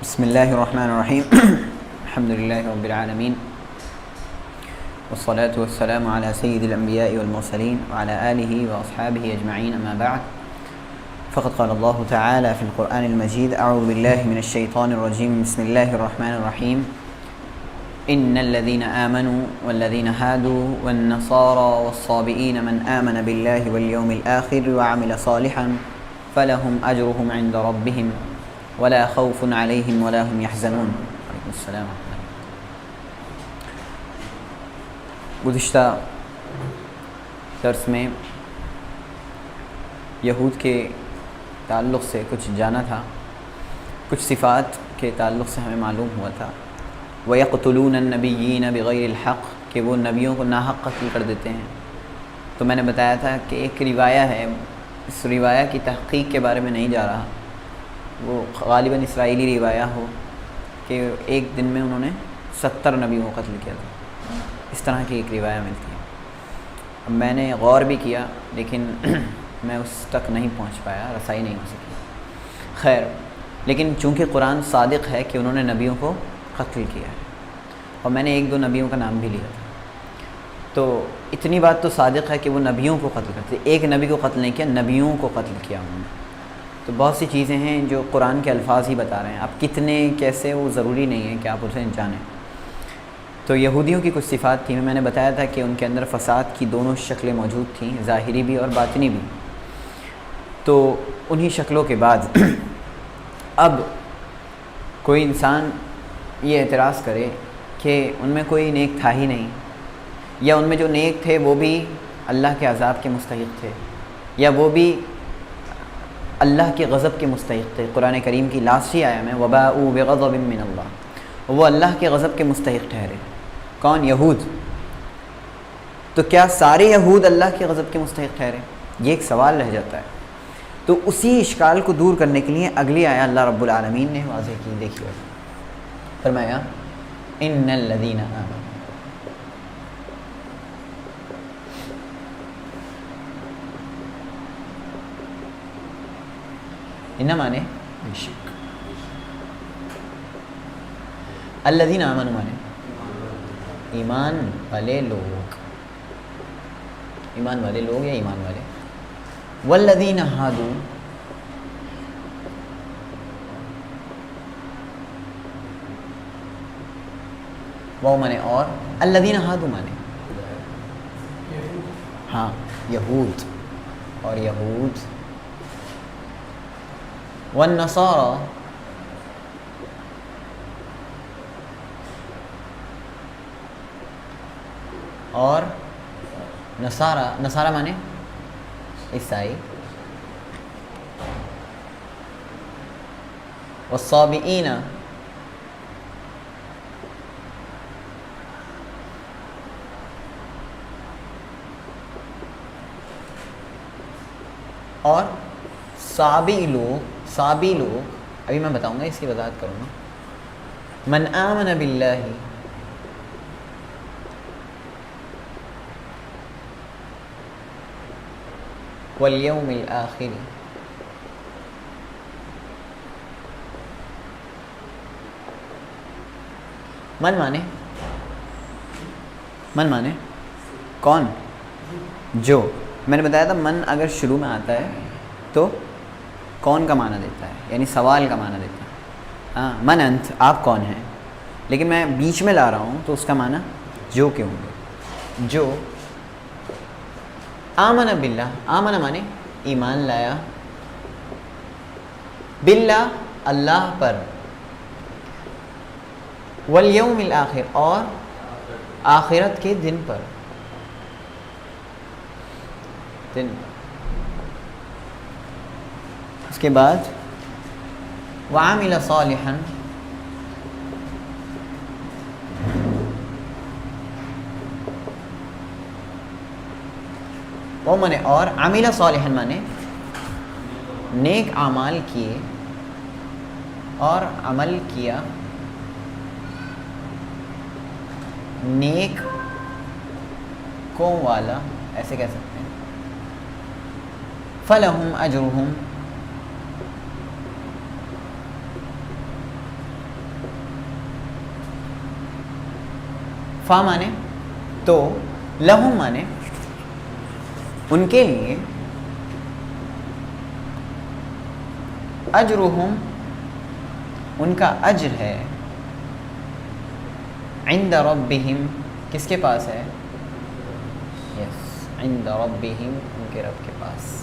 بسم اللہ الرحمن الرحیم الحمد للہ رب العالمین والصلاة والسلام على سید الانبیاء والمرسلین وعلى آلہ واصحابہ اجمعین اما بعد فقد قال اللہ تعالی فی القرآن المجید اعوذ باللہ من الشیطان الرجیم بسم اللہ الرحمن الرحیم ان الذین آمنوا والذین هادوا والنصارى والصابئین من آمن باللہ والیوم الآخر وعمل صالحا فلهم اجرهم عند ربهم ولا خوف علیہم ولا هم يحزنون. وعلیکم السلام. گزشتہ درس میں یہود کے تعلق سے کچھ جانا تھا، کچھ صفات کے تعلق سے ہمیں معلوم ہوا تھا. وَيَقْتُلُونَ النَّبِيِّينَ بِغَيْرِ الْحَقِّ کہ وہ نبیوں کو ناحق قتل کر دیتے ہیں. تو میں نے بتایا تھا کہ ایک روایہ ہے، اس روایہ کی تحقیق کے بارے میں نہیں جا رہا، وہ غالباً اسرائیلی روایہ ہو کہ ایک دن میں انہوں نے 70 نبیوں کو قتل کیا تھا. اس طرح کی ایک روایہ ملتی ہے. اب میں نے غور بھی کیا لیکن میں اس تک نہیں پہنچ پایا، رسائی نہیں ہو سکی. خیر، لیکن چونکہ قرآن صادق ہے کہ انہوں نے نبیوں کو قتل کیا ہے، اور میں نے ایک دو نبیوں کا نام بھی لیا تھا، تو اتنی بات تو صادق ہے کہ وہ نبیوں کو قتل کرتے. ایک نبی کو قتل نہیں کیا، نبیوں کو قتل کیا انہوں نے. تو بہت سی چیزیں ہیں جو قرآن کے الفاظ ہی بتا رہے ہیں. اب کتنے کیسے وہ ضروری نہیں ہے کہ آپ اسے جانیں. تو یہودیوں کی کچھ صفات تھیں. میں نے بتایا تھا کہ ان کے اندر فساد کی دونوں شکلیں موجود تھیں، ظاہری بھی اور باطنی بھی. تو انہی شکلوں کے بعد اب کوئی انسان یہ اعتراض کرے کہ ان میں کوئی نیک تھا ہی نہیں، یا ان میں جو نیک تھے وہ بھی اللہ کے عذاب کے مستحق تھے، یا وہ بھی اللہ کے غضب کے مستحق تھے. قرآن کریم کی لاسٹی آیا میں وَبَاءُوا بِغَضَبٍ مِّنَ اللَّهِ، وہ اللہ کے غضب کے مستحق ٹھہرے. کون؟ یہود. تو کیا سارے یہود اللہ کے غضب کے مستحق ٹھہرے؟ یہ ایک سوال رہ جاتا ہے. تو اسی اشکال کو دور کرنے کے لیے اگلی آیا اللہ رب العالمین نے واضح کی. دیکھیے، فرمایا ان الذین آمنوا، ان مانے بے شک، الذین آمنوا مانے ایمان والے لوگ، ایمان والے لوگ یا ایمان والے. والذین ہادوا، وہ مانے اور، الذین ہادوا مانے ہاں یہود اور یہود. والنصارى اور نصارہ مانے عیسائی. والصابئین اور صابی لوگ ابھی میں بتاؤں گا، اس کی وضاحت کروں گا. من آمن باللہ والیوم الآخر من مانے کون؟ جو. میں نے بتایا تھا من اگر شروع میں آتا ہے تو کون کا معنی دیتا ہے، یعنی سوال کا معنی دیتا ہے. ہاں، من انت، آپ کون ہیں. لیکن میں بیچ میں لا رہا ہوں تو اس کا معنی جو کے ہوں گے. جو. آمن باللہ، آمن مانے ایمان لایا، باللہ اللہ پر، والیوم الآخر اور آخرت کے دن پر. دن. اس کے بعد وعمل صالحا، وہ مانے اور، عمل صالحا مانے نیک اعمال کیے اور عمل کیا. نیک کو والا ایسے کہہ سکتے ہیں. فلہم اجرہم، فا مانے تو، لہم مانے ان کے لیے، اجرہم ان کا اجر ہے، عند ربہم کس کے پاس ہے؟ یس، عند ربہم ان کے رب کے پاس.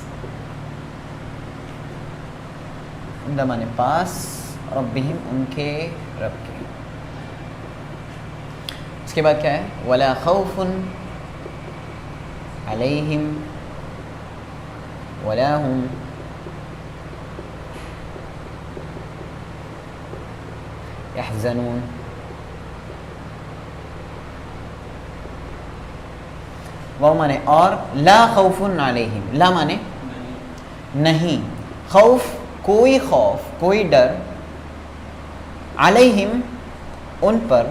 عند مانے پاس، ربہم ان کے رب کے. اس کے بعد کیا ہے؟ ولا خوف علیہم ولا هم يحزنون. وہ مانے اور، لا خوف علیہم، لا مانے نہیں، خوف کوئی خوف کوئی ڈر، علیہم ان پر،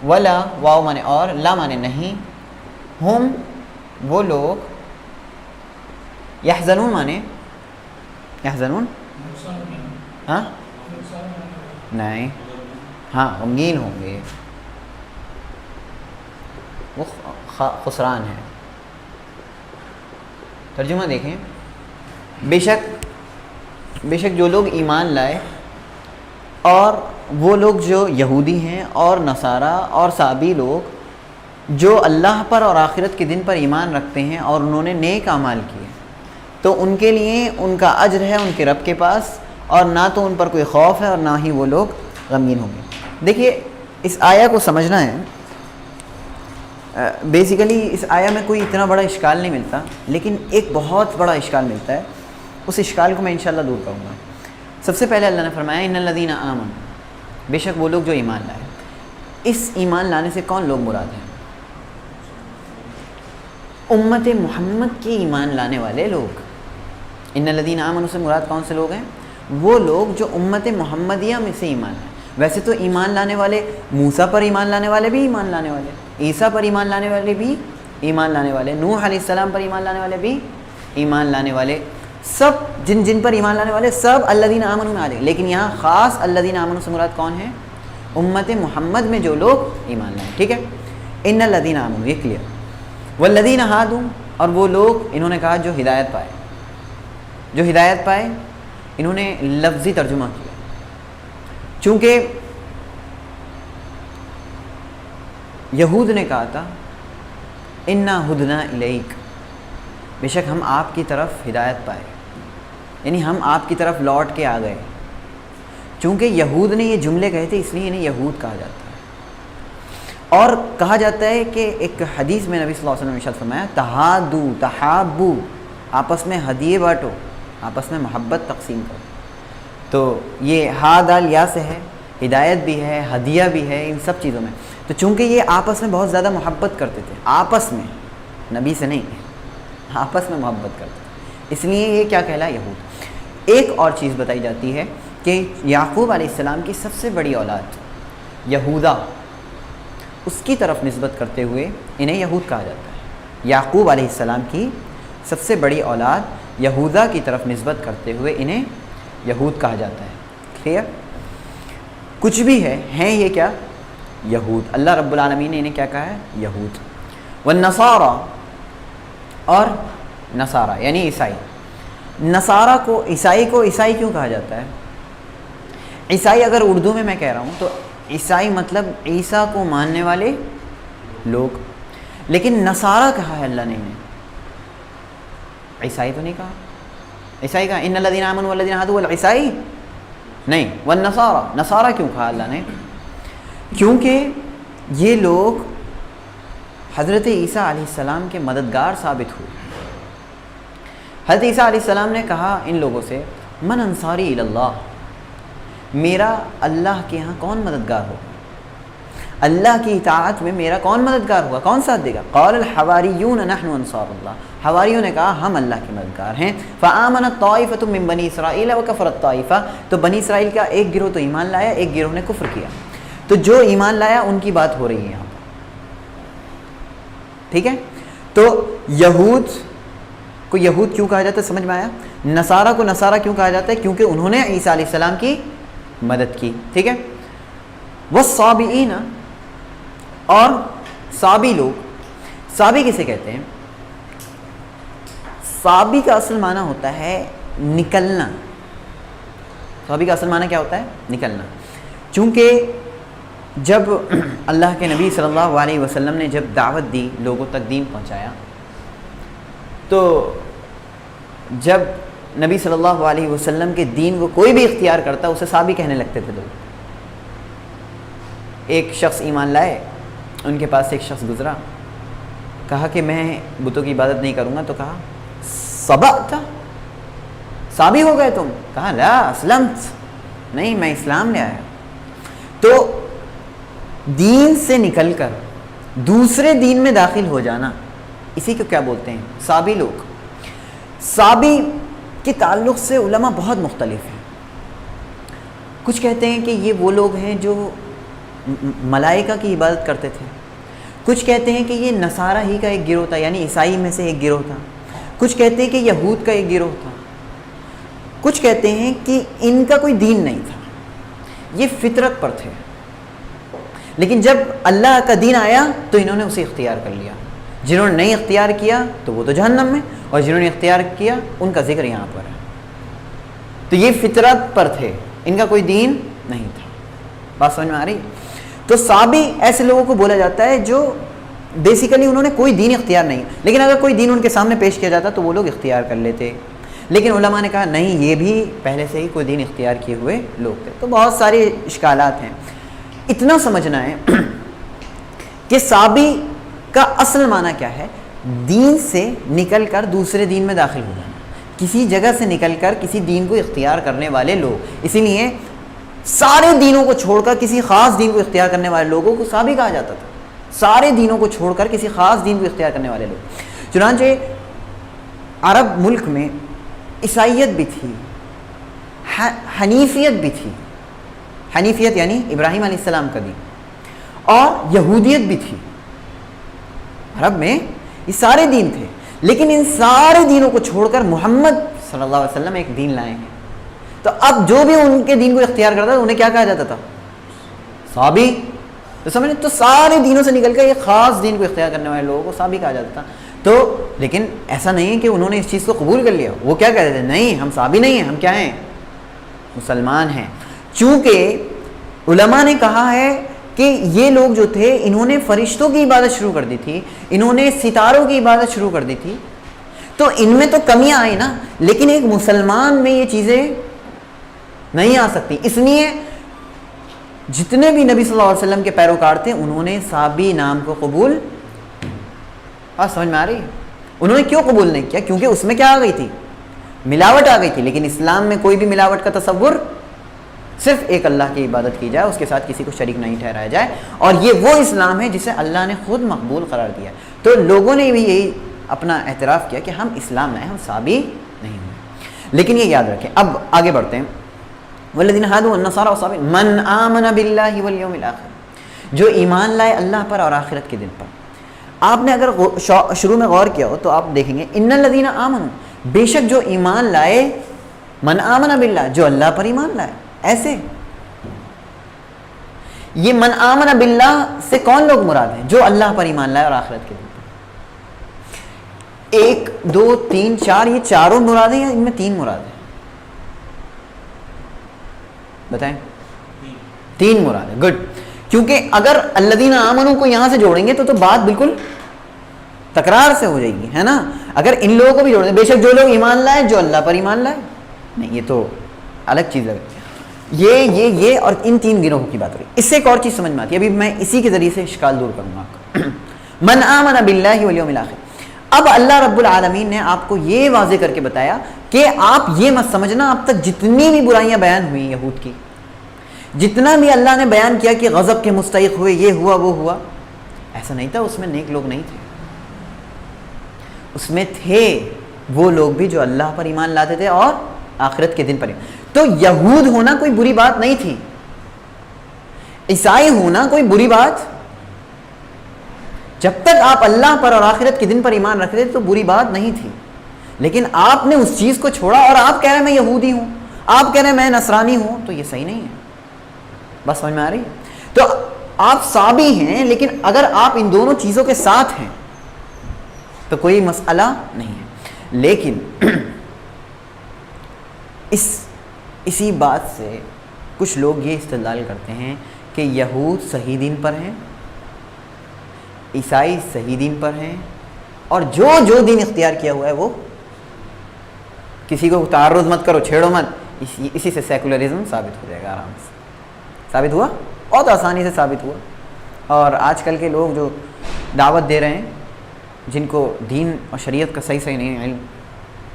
ولا واو مانے اور، لا مانے نہیں، ہم وہ لوگ، یحزنون مانے یحزنون ہاں نہیں، ہاں غمگین ہوں گے، وہ خسران ہے. ترجمہ دیکھیں، بے شک جو لوگ ایمان لائے، اور وہ لوگ جو یہودی ہیں اور نصارہ اور صابی لوگ جو اللہ پر اور آخرت کے دن پر ایمان رکھتے ہیں اور انہوں نے نیک اعمال کیے، تو ان کے لیے ان کا اجر ہے ان کے رب کے پاس، اور نہ تو ان پر کوئی خوف ہے اور نہ ہی وہ لوگ غمگین ہوں گے. دیکھیے اس آیا کو سمجھنا ہے، بیسیکلی اس آیا میں کوئی اتنا بڑا اشکال نہیں ملتا، لیکن ایک بہت بڑا اشکال ملتا ہے. اس اشکال کو میں انشاءاللہ دور کروں گا. سب سے پہلے اللہ نے فرمایا ان الذین آمنوا، بے شک وہ لوگ جو ایمان لائے. اس ایمان لانے سے کون لوگ مراد ہیں؟ امت محمد کے ایمان لانے والے لوگ. ان الذین آمنوا سے مراد کون سے لوگ ہیں؟ وہ لوگ جو امت محمدیہ میں سے ایمان لائے. ویسے تو ایمان لانے والے، موسیٰ پر ایمان لانے والے بھی ایمان لانے والے، عیسیٰ پر ایمان لانے والے بھی ایمان لانے والے، نوح علیہ السلام پر ایمان لانے والے بھی ایمان لانے والے، سب جن پر ایمان لانے والے سب الذین آمنوا میں آ رہے. لیکن یہاں خاص الذین آمنوا سے مراد کون ہے؟ امت محمد میں جو لوگ ایمان لائے. ٹھیک ہے، ان الذین آمنوا یہ کلیئر. والذین ہادوا، اور وہ لوگ انہوں نے کہا جو ہدایت پائے، جو ہدایت پائے انہوں نے لفظی ترجمہ کیا، چونکہ یہود نے کہا تھا انا ہدنا الیک، بے شک ہم آپ کی طرف ہدایت پائے، یعنی ہم آپ کی طرف لوٹ کے آ گئے. چونکہ یہود نے یہ جملے کہے تھے اس لیے انہیں یہود کہا جاتا ہے. اور کہا جاتا ہے کہ ایک حدیث میں نبی صلی اللہ علیہ وسلم نے ارشاد فرمایا تہادو تحابو، آپس میں ہدیے بانٹو، آپس میں محبت تقسیم کرو. تو یہ ہا دال یا سے ہے، ہدایت بھی ہے، ہدیہ بھی ہے، ان سب چیزوں میں. تو چونکہ یہ آپس میں بہت زیادہ محبت کرتے تھے، آپس میں، نبی سے نہیں، آپس میں محبت کرتے تھے، اس لیے یہ کیا کہلا یہود. ایک اور چیز بتائی جاتی ہے کہ یعقوب علیہ السلام کی سب سے بڑی اولاد یہودا، اس کی طرف نسبت کرتے ہوئے انہیں یہود کہا جاتا ہے. یعقوب علیہ السلام کی سب سے بڑی اولاد یہودا کی طرف نسبت کرتے ہوئے انہیں یہود کہا جاتا ہے. کلیئر؟ کچھ بھی ہے، ہیں یہ کیا؟ یہود. اللہ رب العالمین نے انہیں کیا کہا ہے؟ یہود. والنصارى، اور نصارہ یعنی عیسائی. نصارہ کو عیسائی کیوں کہا جاتا ہے؟ عیسائی اگر اردو میں کہہ رہا ہوں تو عیسائی مطلب عیسیٰ کو ماننے والے لوگ، لیکن نصارہ کہا ہے اللہ نے انہیں، عیسائی تو نہیں کہا. عیسائی کہا ان الذین آمنوا والذین ہادوا والعیسائی نہیں، والنصارى. نصارہ کیوں کہا اللہ نے؟ کیونکہ یہ لوگ حضرت عیسیٰ علیہ السلام کے مددگار ثابت ہوئے. حضرت عیسیٰ علیہ السلام نے کہا ان لوگوں سے من انصاری الی اللہ، میرا اللہ کے ہاں کون مددگار ہوگا، اللہ کی اطاعت میں میرا کون مددگار ہوگا، کون ساتھ دے گا؟ قال الحواریون نحن انصار اللہ، حواریوں نے کہا ہم اللہ کے مددگار ہیں. فآمنت طائفۃ من بنی اسرائیل وکفرت طائفہ، تو بنی اسرائیل کا ایک گروہ تو ایمان لایا، ایک گروہ نے کفر کیا. تو جو ایمان لایا ان کی بات ہو رہی ہے یہاں پر. ٹھیک ہے، تو یہود کو یہود کیوں کہا جاتا ہے؟ سمجھ میں آیا؟ نصارہ کو نصارہ کیوں کہا جاتا ہے؟ کیونکہ انہوں نے عیسیٰ علیہ السلام کی مدد کی. ٹھیک ہے، والصابئین، اور صابی لوگ، صابی کسے کہتے ہیں؟ صابی کا اصل معنی ہوتا ہے نکلنا. صابی کا اصل معنی کیا ہوتا ہے؟ نکلنا. چونکہ جب اللہ کے نبی صلی اللہ علیہ وسلم نے جب دعوت دی، لوگوں تک دین پہنچایا، تو جب نبی صلی اللہ علیہ وسلم کے دین کو کوئی بھی اختیار کرتا اسے صابی کہنے لگتے تھے لوگ. ایک شخص ایمان لائے، ان کے پاس ایک شخص گزرا، کہا کہ میں بتوں کی عبادت نہیں کروں گا، تو کہا صبأت، صابی ہو گئے تم؟ کہا لا اسلمت، نہیں میں اسلام لے آیا. تو دین سے نکل کر دوسرے دین میں داخل ہو جانا، اسی کو کیا بولتے ہیں؟ صابی لوگ. صابی کے تعلق سے علماء بہت مختلف ہیں. کچھ کہتے ہیں کہ یہ وہ لوگ ہیں جو ملائکہ کی عبادت کرتے تھے، کچھ کہتے ہیں کہ یہ نصارہ ہی کا ایک گروہ تھا، یعنی عیسائی میں سے ایک گروہ تھا، کچھ کہتے ہیں کہ یہود کا ایک گروہ تھا، کچھ کہتے ہیں کہ ان کا کوئی دین نہیں تھا، یہ فطرت پر تھے، لیکن جب اللہ کا دین آیا تو انہوں نے اسے اختیار کر لیا. جنہوں نے نہیں اختیار کیا تو وہ تو جہنم میں، اور جنہوں نے اختیار کیا ان کا ذکر یہاں پر ہے. تو یہ فطرت پر تھے، ان کا کوئی دین نہیں تھا. بات سمجھ میں آ رہی؟ تو صابی ایسے لوگوں کو بولا جاتا ہے جو بیسیکلی انہوں نے کوئی دین اختیار نہیں، لیکن اگر کوئی دین ان کے سامنے پیش کیا جاتا تو وہ لوگ اختیار کر لیتے. لیکن علماء نے کہا نہیں، یہ بھی پہلے سے ہی کوئی دین اختیار کیے ہوئے لوگ تھے. تو بہت سارے اشکالات ہیں. اتنا سمجھنا ہے کہ صابی کا اصل معنی کیا ہے؟ دین سے نکل کر دوسرے دین میں داخل ہو جانا، کسی جگہ سے نکل کر کسی دین کو اختیار کرنے والے لوگ. اسی لیے سارے دینوں کو چھوڑ کر کسی خاص دین کو اختیار کرنے والے لوگوں کو صابی کہا جاتا تھا. سارے دینوں کو چھوڑ کر کسی خاص دین کو اختیار کرنے والے لوگ. چنانچہ عرب ملک میں عیسائیت بھی تھی، حنیفیت بھی تھی، حنیفیت یعنی ابراہیم علیہ السلام کا دین، اور یہودیت بھی تھی. عرب میں یہ سارے دین تھے، لیکن ان سارے دینوں کو چھوڑ کر محمد صلی اللہ علیہ وسلم ایک دین لائے ہیں. تو اب جو بھی ان کے دین کو اختیار کرتا تھا انہیں کیا کہا جاتا تھا؟ صابی. تو سمجھیں، تو سارے دینوں سے نکل کر ایک خاص دین کو اختیار کرنے والے لوگوں کو صابی کہا جاتا تھا. تو لیکن ایسا نہیں ہے کہ انہوں نے اس چیز کو قبول کر لیا. وہ کیا کہتے تھے؟ نہیں، ہم صابی نہیں ہیں، ہم کیا ہیں؟ مسلمان ہیں. چونکہ علماء نے کہا ہے کہ یہ لوگ جو تھے انہوں نے فرشتوں کی عبادت شروع کر دی تھی، انہوں نے ستاروں کی عبادت شروع کر دی تھی، تو ان میں تو کمیاں آئی نا، لیکن ایک مسلمان میں یہ چیزیں نہیں آ سکتی. اس لیے جتنے بھی نبی صلی اللہ علیہ وسلم کے پیروکار تھے انہوں نے صابی نام کو قبول، سمجھ میں آ رہی ہے؟ انہوں نے کیوں قبول نہیں کیا؟ کیونکہ اس میں کیا آ گئی تھی؟ ملاوٹ آ گئی تھی. لیکن اسلام میں کوئی بھی ملاوٹ کا تصور، صرف ایک اللہ کی عبادت کی جائے، اس کے ساتھ کسی کو شریک نہیں ٹھہرایا جائے، اور یہ وہ اسلام ہے جسے اللہ نے خود مقبول قرار دیا. تو لوگوں نے بھی یہی اپنا اعتراف کیا کہ ہم اسلام لائے، ہم صابی نہیں ہوئے. لیکن یہ یاد رکھیں. اب آگے بڑھتے ہیں. والذین ھادوا والنصارى والصابئین من آمن باللہ والیوم الآخر، جو ایمان لائے اللہ پر اور آخرت کے دن پر. آپ نے اگر شروع میں غور کیا ہو تو آپ دیکھیں گے ان الذین آمنوا، بے شک جو ایمان لائے، من آمن باللہ، جو اللہ پر ایمان لائے. ایسے یہ من آمن باللہ سے کون لوگ مراد ہیں؟ جو اللہ پر ایمان لائے اور آخرت کے دن پر. 1 2 3 4 یہ چاروں مراد ہیں یا ان میں 3 مراد ہیں؟ بتائیں. 3 مراد ہے. گڈ. کیونکہ اگر الذین آمنوا کو یہاں سے جوڑیں گے تو بات بالکل تکرار سے ہو جائے گی، ہے نا. اگر ان لوگوں کو بھی جوڑیں گے، بے شک جو لوگ ایمان لائے، جو اللہ پر ایمان لائے، نہیں یہ تو الگ چیز ہے. یہ اور ان 3 گروہوں کی بات ہو رہی. اس سے ایک اور چیز سمجھ میں آتی ہے، ابھی میں اسی کے ذریعے سے اشکال دور کروں گا. من آمن باللہ والیوم الآخر. اب اللہ رب العالمین نے آپ کو یہ واضح کر کے بتایا کہ آپ یہ مت سمجھنا اب تک جتنی بھی برائیاں بیان ہوئی یہود کی، جتنا بھی اللہ نے بیان کیا کہ غضب کے مستحق ہوئے، یہ ہوا وہ ہوا، ایسا نہیں تھا. اس میں نیک لوگ نہیں تھے، اس میں تھے وہ لوگ بھی جو اللہ پر ایمان لاتے تھے اور آخرت کے دن پر. تو یہود ہونا کوئی بری بات نہیں تھی، عیسائی ہونا کوئی بری بات، جب تک آپ اللہ پر اور آخرت کے دن پر ایمان رکھتے تھے تو بری بات نہیں تھی. لیکن آپ نے اس چیز کو چھوڑا اور آپ کہہ رہے ہیں میں یہودی ہوں، آپ کہہ رہے ہیں میں نصرانی ہوں، تو یہ صحیح نہیں ہے. بس سمجھ میں آ رہی ہے؟ تو آپ صابی ہیں، لیکن اگر آپ ان دونوں چیزوں کے ساتھ ہیں تو کوئی مسئلہ نہیں ہے. لیکن اسی بات سے کچھ لوگ یہ استدلال کرتے ہیں کہ یہود صحیح دین پر ہیں، عیسائی صحیح دین پر ہیں، اور جو دین اختیار کیا ہوا ہے وہ کسی کو تعرض مت کرو، چھیڑو مت، اسی سے سیکولرزم ثابت ہو جائے گا. آرام سے ثابت ہوا، بہت آسانی سے ثابت ہوا. اور آج کل کے لوگ جو دعوت دے رہے ہیں، جن کو دین اور شریعت کا صحیح نہیں علم،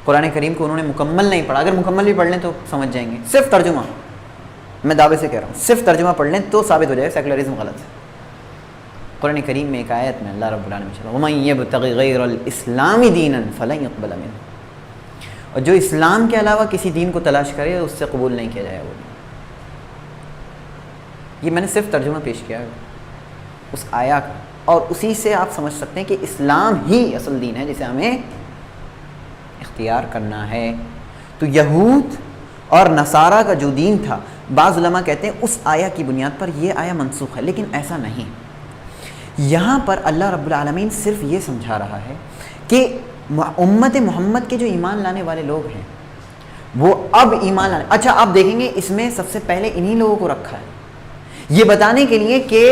قرآن کریم کو انہوں نے مکمل نہیں پڑھا، اگر مکمل بھی پڑھ لیں تو سمجھ جائیں گے، صرف ترجمہ، میں دعوے سے کہہ رہا ہوں، صرف ترجمہ پڑھ لیں تو ثابت ہو جائے گا سیکولرزم غلط ہے. قرآن کریم میں ایک آیت میں اللہ رب العالمین چلا وَمَن يَبْتَغِ غَيْرَ الْإِسْلَامِ دِينًا فَلَن يُقْبَلَ مِنْهُ، اور جو اسلام کے علاوہ کسی دین کو تلاش کرے اس سے قبول نہیں کیا جائے گا. یہ میں نے صرف ترجمہ پیش کیا اس آیا کا، اور اسی سے آپ سمجھ سکتے ہیں کہ اسلام ہی اصل دین ہے جسے ہمیں اختیار کرنا ہے. تو یہود اور نصارہ کا جو دین تھا، بعض علماء کہتے ہیں اس آیا کی بنیاد پر یہ آیا منسوخ ہے، لیکن ایسا نہیں. یہاں پر اللہ رب العالمین صرف یہ سمجھا رہا ہے کہ امت محمد کے جو ایمان لانے والے لوگ ہیں وہ اب ایمان لانے، اچھا آپ دیکھیں گے اس میں سب سے پہلے انہی لوگوں کو رکھا ہے یہ بتانے کے لیے کہ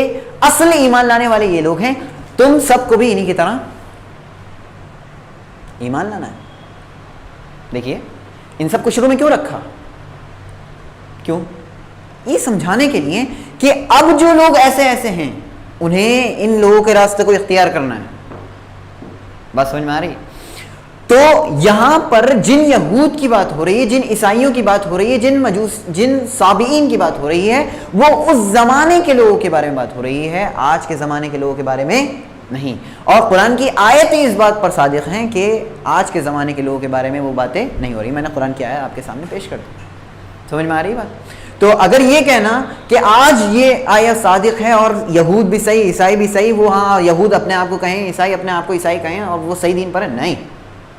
اصل ایمان لانے والے یہ لوگ ہیں، تم سب کو بھی انہی کی طرح ایمان لانا ہے. دیکھیے ان سب کو شروع میں کیوں رکھا، کیوں؟ یہ سمجھانے کے لیے کہ اب جو لوگ ایسے ہیں انہیں ان لوگوں کے راستے کو اختیار کرنا ہے. بات سمجھ میں آ رہی؟ تو یہاں پر جن یہود کی بات ہو رہی ہے، جن عیسائیوں کی بات ہو رہی ہے، جن صابئین کی بات ہو رہی ہے، وہ اس زمانے کے لوگوں کے بارے میں بات ہو رہی ہے، آج کے زمانے کے لوگوں کے بارے میں نہیں. اور قرآن کی آیتیں اس بات پر صادق ہیں کہ آج کے زمانے کے لوگوں کے بارے میں وہ باتیں نہیں ہو رہی. میں نے قرآن کی آیت آپ کے سامنے پیش کر دی، سمجھ میں آ رہی بات؟ تو اگر یہ کہنا کہ آج یہ آیت صادق ہے اور یہود بھی صحیح، عیسائی بھی صحیح، وہ ہاں یہود اپنے آپ کو کہیں، عیسائی اپنے آپ کو عیسائی کہیں اور وہ صحیح دین پر ہے،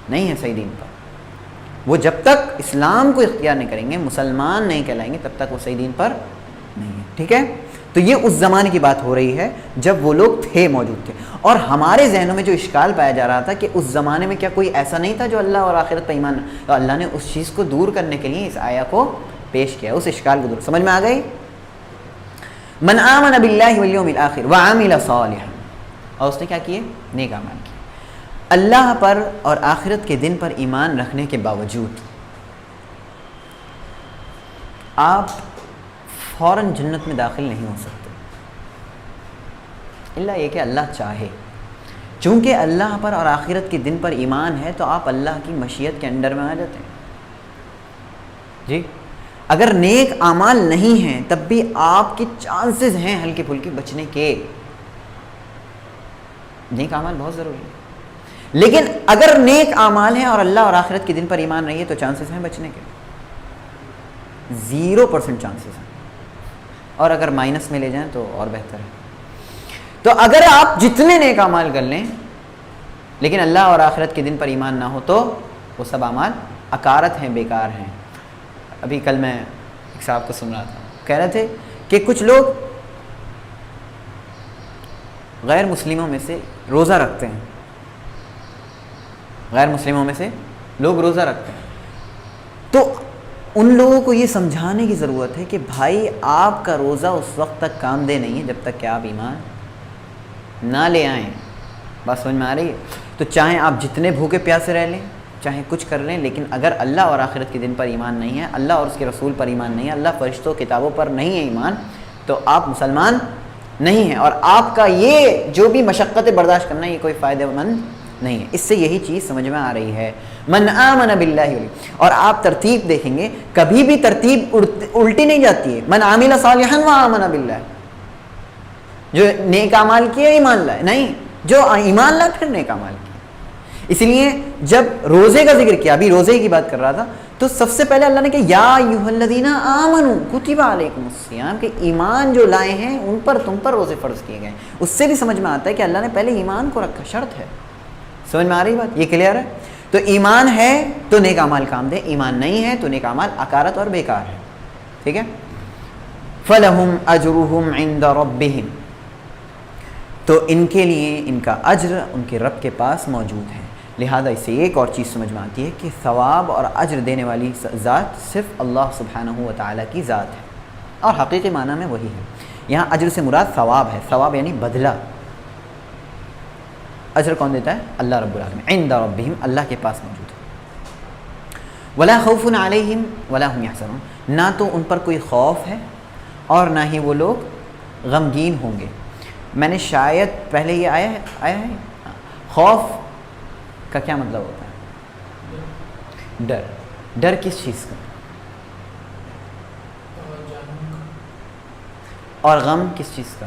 نہیں ہے صحیح دین پر. وہ جب تک اسلام کو اختیار نہیں کریں گے، مسلمان نہیں کہلائیں گے، تب تک وہ صحیح دین پر نہیں ہے. ٹھیک ہے؟ تو یہ اس زمانے کی بات ہو رہی ہے جب وہ لوگ تھے، موجود تھے. اور ہمارے ذہنوں میں جو اشکال پایا جا رہا تھا کہ اس زمانے میں کیا کوئی ایسا نہیں تھا جو اللہ اور آخرت پر ایمان، تو اللہ نے اس چیز کو دور کرنے کے لیے اس آیا کو پیش کیا، اس اشکال کو دور. سمجھ میں آ گئی؟ من آمن باللہ والیوم الآخر وعمل صالحا، اور اس نے کیا کیے؟ نیک اعمال کیے. اللہ پر اور آخرت کے دن پر ایمان رکھنے کے باوجود آپ فوراً جنت میں داخل نہیں ہو سکتے، اللہ یہ کہ اللہ چاہے. چونکہ اللہ پر اور آخرت کے دن پر ایمان ہے تو آپ اللہ کی مشیت کے انڈر میں آ جاتے ہیں. جی اگر نیک اعمال نہیں ہیں تب بھی آپ کے چانسز ہیں ہلکے پھلکے بچنے کے. نیک اعمال بہت ضروری ہے، لیکن اگر نیک اعمال ہیں اور اللہ اور آخرت کے دن پر ایمان نہیں ہے تو چانسز ہیں بچنے کے 0% چانسز ہیں، اور اگر مائنس میں لے جائیں تو اور بہتر ہے. تو اگر آپ جتنے نیک اعمال کر لیں لیکن اللہ اور آخرت کے دن پر ایمان نہ ہو تو وہ سب اعمال اکارت ہیں، بیکار ہیں. ابھی کل میں ایک صاحب کو سن رہا تھا، کہہ رہے تھے کہ کچھ لوگ غیر مسلموں میں سے روزہ رکھتے ہیں، غیر مسلموں میں سے لوگ روزہ رکھتے ہیں، تو ان لوگوں کو یہ سمجھانے کی ضرورت ہے کہ بھائی آپ کا روزہ اس وقت تک کام دہ نہیں ہے جب تک کہ آپ ایمان نہ لے آئیں. بات سمجھ میں آ رہی ہے؟ تو چاہے آپ جتنے بھوکے پیاسے رہ لیں، چاہے کچھ کر لیں، لیکن اگر اللہ اور آخرت کے دن پر ایمان نہیں ہے، اللہ اور اس کے رسول پر ایمان نہیں ہے، اللہ فرشتوں کتابوں پر نہیں ہے ایمان، تو آپ مسلمان نہیں ہیں، اور آپ کا یہ جو بھی مشقتیں برداشت کرنا یہ کوئی فائدہ مند نہیں ہے. اس سے یہی چیز سمجھ میں آ رہی ہے. من آمن باللہ، اور آپ ترتیب دیکھیں گے کبھی بھی ترتیب الٹی نہیں جاتی ہے. من عامل صالحا وآمن باللہ، جو نیک اعمال کیے ایمان لائے، نہیں جو ایمان لائے پھر نیک اعمال کیے. اس لیے جب روزے کا ذکر کیا، ابھی روزے کی بات کر رہا تھا، تو سب سے پہلے اللہ نے کہا یا ایھا الذین آمنوا کتب علیکم الصیام، کہ ایمان جو لائے ہیں ان پر تم پر روزے فرض کیے گئے. اس سے بھی سمجھ میں آتا ہے کہ اللہ نے پہلے ایمان کو رکھا، شرط ہے. سمجھ میں آ رہی بات؟ یہ کلیئر ہے؟ تو ایمان ہے تو نیک اعمال کام دے، ایمان نہیں ہے تو نیک اعمال اکارت اور بیکار ہے. ٹھیک ہے؟ فلہم اجرہم عند ربہم، تو ان کے لیے ان کا اجر ان کے رب کے پاس موجود ہے. لہذا اس سے ایک اور چیز سمجھ میں آتی ہے کہ ثواب اور اجر دینے والی ذات صرف اللہ سبحانہ و تعالیٰ کی ذات ہے، اور حقیقی معنی میں وہی ہے. یہاں اجر سے مراد ثواب ہے، ثواب یعنی بدلہ. اجر کون دیتا ہے؟ اللہ رب العالمین، عند ربہم، اللہ کے پاس موجود ہے. ولا خوف علیہم ولا هم یحزنون، نہ تو ان پر کوئی خوف ہے اور نہ ہی وہ لوگ غمگین ہوں گے. میں نے شاید پہلے یہ آیا ہے خوف کا کیا مطلب ہوتا ہے؟ ڈر. ڈر کس چیز کا؟ اور غم کس چیز کا؟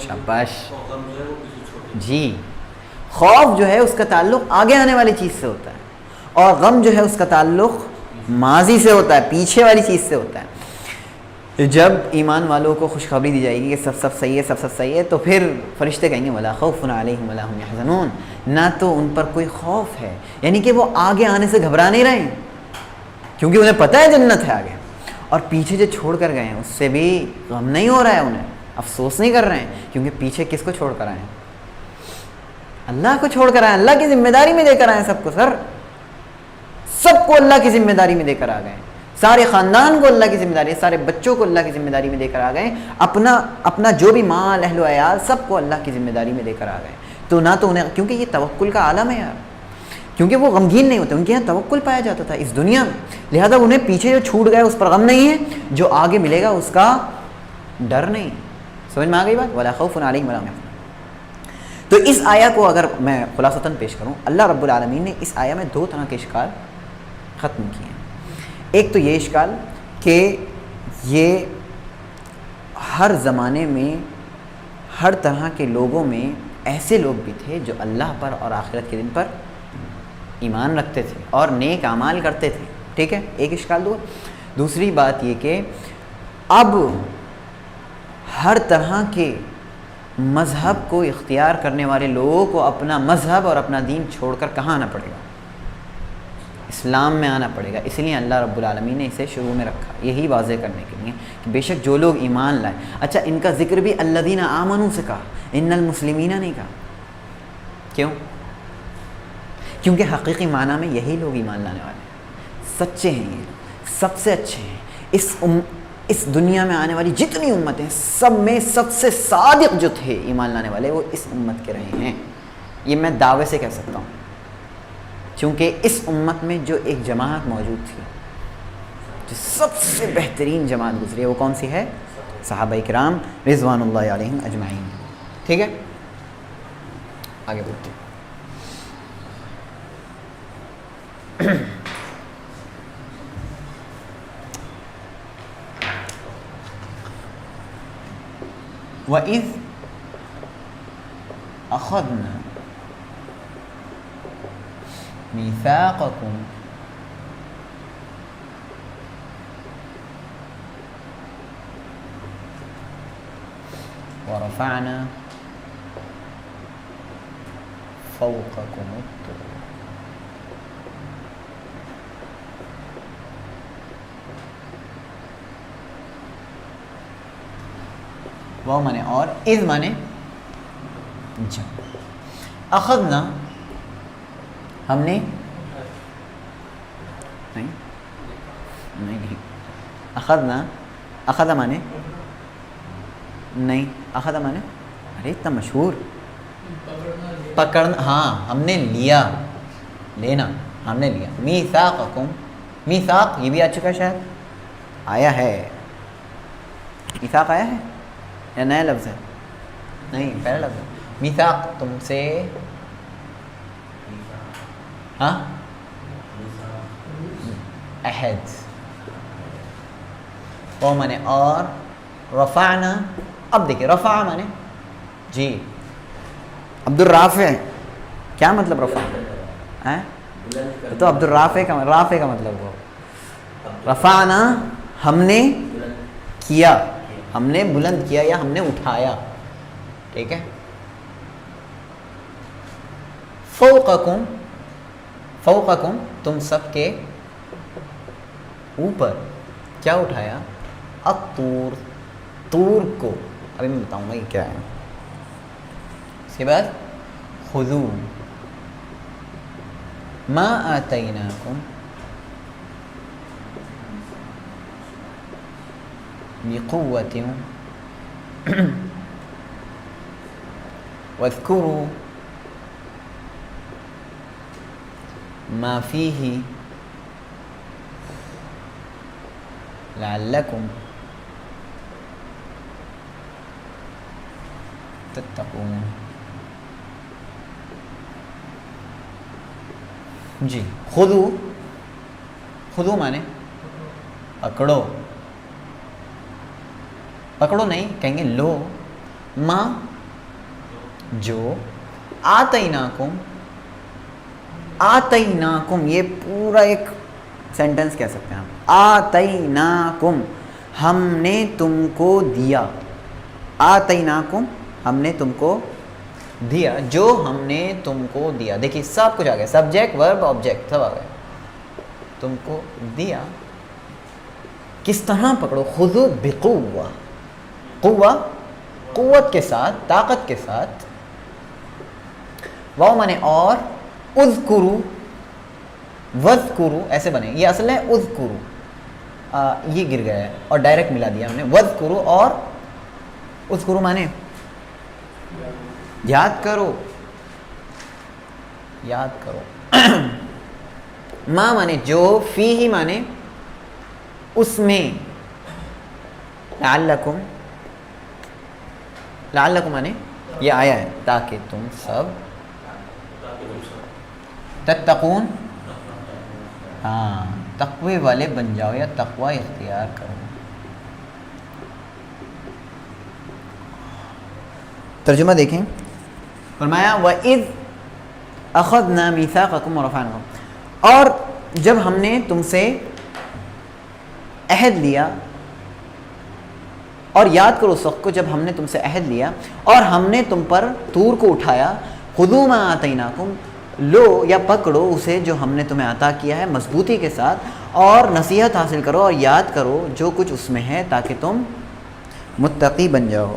شاباش جی. خوف جو ہے اس کا تعلق آگے آنے والی چیز سے ہوتا ہے، اور غم جو ہے اس کا تعلق ماضی سے ہوتا ہے، پیچھے والی چیز سے ہوتا ہے. جب ایمان والوں کو خوشخبری دی جائے گی کہ سب صحیح ہے، سب صحیح ہے، تو پھر فرشتے کہیں گے ولا خوف علیہم ولا هم یحزنون، نہ تو ان پر کوئی خوف ہے، یعنی کہ وہ آگے آنے سے گھبرا نہیں رہے ہیں کیونکہ انہیں پتہ ہے جنت ہے آگے، اور پیچھے جو چھوڑ کر گئے ہیں اس سے بھی غم نہیں ہو رہا ہے، انہیں افسوس نہیں کر رہے ہیں، کیونکہ پیچھے کس کو چھوڑ کر آئے ہیں؟ اللہ کو چھوڑ کر آئے، اللہ کی ذمہ داری میں دے کر آئے سب کو. سب کو اللہ کی ذمہ داری میں دے کر آ گئے، سارے خاندان کو اللہ کی ذمہ داری، سارے بچوں کو اللہ کی ذمہ داری میں دے کر آ گئے، اپنا جو بھی مال اہل و عیال سب کو اللہ کی ذمہ داری میں دے کر آ گئے. تو نہ تو انہیں، کیونکہ یہ توکل کا عالم ہے یار، کیونکہ وہ غمگین نہیں ہوتے، ان کے یہاں توکل پایا جاتا تھا اس دنیا میں. لہذا انہیں پیچھے جو چھوٹ گئے اس پر غم نہیں ہے، جو آگے ملے گا اس کا ڈر نہیں. سمجھ میں آ گئی بات؟ ولا خوف علیہم ولا هم یحزنون. تو اس آیا کو اگر میں خلاصتاً پیش کروں، اللہ رب العالمین نے اس آیا میں دو طرح کے اشکال ختم کیے ہیں. ایک تو یہ اشکال کہ یہ ہر زمانے میں ہر طرح کے لوگوں میں ایسے لوگ بھی تھے جو اللہ پر اور آخرت کے دن پر ایمان رکھتے تھے اور نیک اعمال کرتے تھے. ٹھیک ہے، ایک اشکال دو. دوسری بات یہ کہ اب ہر طرح کے مذہب کو اختیار کرنے والے لوگوں کو اپنا مذہب اور اپنا دین چھوڑ کر کہاں آنا پڑے گا؟ اسلام میں آنا پڑے گا. اس لیے اللہ رب العالمین نے اسے شروع میں رکھا، یہی واضح کرنے کے لیے کہ بے شک جو لوگ ایمان لائے. اچھا، ان کا ذکر بھی الذین آمنوا سے کہا، ان المسلمین نہیں کہا. کیوں؟ کیونکہ حقیقی معنی میں یہی لوگ ایمان لانے والے ہیں، سچے ہیں، یہ سب سے اچھے ہیں. اس دنیا میں آنے والی جتنی امتیں سب میں سب سے صادق جو تھے ایمان لانے والے وہ اس امت کے رہے ہیں. یہ میں دعوے سے کہہ سکتا ہوں، چونکہ اس امت میں جو ایک جماعت موجود تھی جو سب سے بہترین جماعت گزری ہے وہ کون سی ہے؟ صحابہ کرام رضوان اللہ علیہم اجمعین. ٹھیک ہے، آگے بڑھتے ہیں. وَإِذْ أَخَذْنَا مِيثَاقَكُمْ وَرَفَعْنَا فَوْقَكُمُ الطُّورَ. وہ مانے اور، اذ مانے جب. اخذنا ہم نے نہیں اخذنا، اخذ مانے نہیں، اخذ مانے ارے اتنا مشہور پکڑنا. ہاں ہم نے لیا، لینا، ہم نے لیا. میثاقکم، میثاق یہ بھی آ چکا، شاید آیا ہے. میثاق آیا ہے یا نیا لفظ ہے؟ نہیں، پہلا لفظ ہے. میثاق تم سے، ہاں عہد. وہ مانے اور، رفعنا. اب دیکھیں رفع مانے جی عبد الرافع، کیا مطلب رفع؟ تو عبد الرافع کا رافع کا مطلب وہ رفعنا ہم نے کیا، ہم نے بلند کیا یا ہم نے اٹھایا. ٹھیک ہے. فوقکم، فوقکم تم سب کے اوپر. کیا اٹھایا؟ الطور، طور کو. ابھی میں بتاؤں گا یہ کیا ہے. اس کے بعد خذو ما آتیناکم بقوة واذکروا ما فیہ لعلکم تتقون. جی خذو، خذو مانے پکڑو، پکڑو نہیں کہیں گے لو، ما جو، آتیناکم، آتیناکم یہ پورا ایک سینٹنس کہہ سکتے ہیں ہم. آتیناکم ہم نے تم کو دیا، آتیناکم ہم نے تم کو دیا، جو ہم نے تم کو دیا. دیکھیے سب کچھ آ گیا، سبجیکٹ ورب آبجیکٹ سب آ گیا. تم کو دیا کس طرح پکڑو؟ خذو بقوہ، قوہ قوت کے ساتھ، طاقت کے ساتھ. واو مانے اور، اذکرو وذکرو ایسے بنے، یہ اصل ہے اذکرو، یہ گر گیا ہے اور ڈائریکٹ ملا دیا ہم نے. وذکرو اور اذکرو مانے یاد کرو، یاد کرو. ما مانے جو، فی ہی مانے اس میں، لعلکم، لعلکم مانے یہ آیا ہے تاکہ تم سب تتقون، ہاں تقوی والے بن جاؤ یا تقوی اختیار کرو. ترجمہ دیکھیں، فرمایا وَإِذْ أَخَذْنَا مِيثَاقَكُمْ وَرَفَعْنَا، اور جب ہم نے تم سے عہد لیا، اور یاد کرو اس وقت کو جب ہم نے تم سے عہد لیا اور ہم نے تم پر طور کو اٹھایا. خذوا ما آتیناکم، لو یا پکڑو اسے جو ہم نے تمہیں عطا کیا ہے مضبوطی کے ساتھ، اور نصیحت حاصل کرو اور یاد کرو جو کچھ اس میں ہے تاکہ تم متقی بن جاؤ.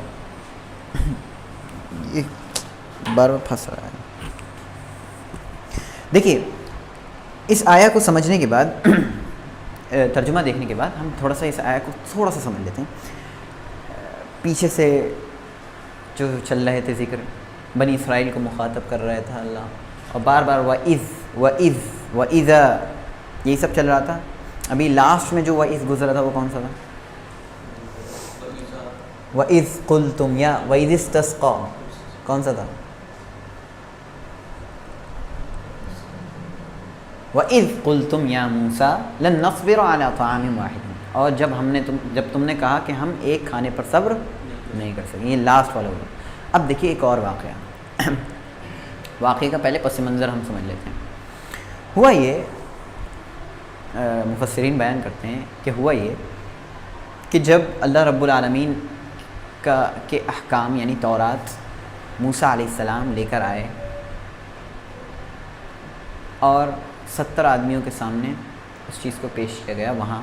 یہ بار بار پھنس رہا ہے. دیکھیے اس آیا کو سمجھنے کے بعد، ترجمہ دیکھنے کے بعد ہم تھوڑا سا اس آیا کو تھوڑا سا سمجھ لیتے ہیں. پیچھے سے جو چل رہے تھے ذکر، بنی اسرائیل کو مخاطب کر رہا تھا اللہ، اور بار بار وَإِذْ وَإِذْ وَإِذَا یہی سب چل رہا تھا. ابھی لاسٹ میں جو وَإِذْ گزرا تھا وہ کون سا تھا؟ وَإِذْ قُلْتُمْ یا وَإِذِ اسْتَسْقَىٰ، کون سا تھا؟ وَإِذْ قُلْتُمْ يَا مُوسَىٰ لَن نَّصْبِرَ عَلَىٰ طَعَامٍ وَاحِدٍ، اور جب تم نے کہا کہ ہم ایک کھانے پر صبر نہیں کر سکیں. یہ لاسٹ والا ہوگا. اب دیکھیے ایک اور واقعہ، واقعے کا پہلے پس منظر ہم سمجھ لیتے ہیں. ہوا یہ، مفسرین بیان کرتے ہیں کہ ہوا یہ کہ جب اللہ رب العالمین کے احکام یعنی تورات موسیٰ علیہ السلام لے کر آئے اور 70 آدمیوں کے سامنے اس چیز کو پیش کیا گیا، وہاں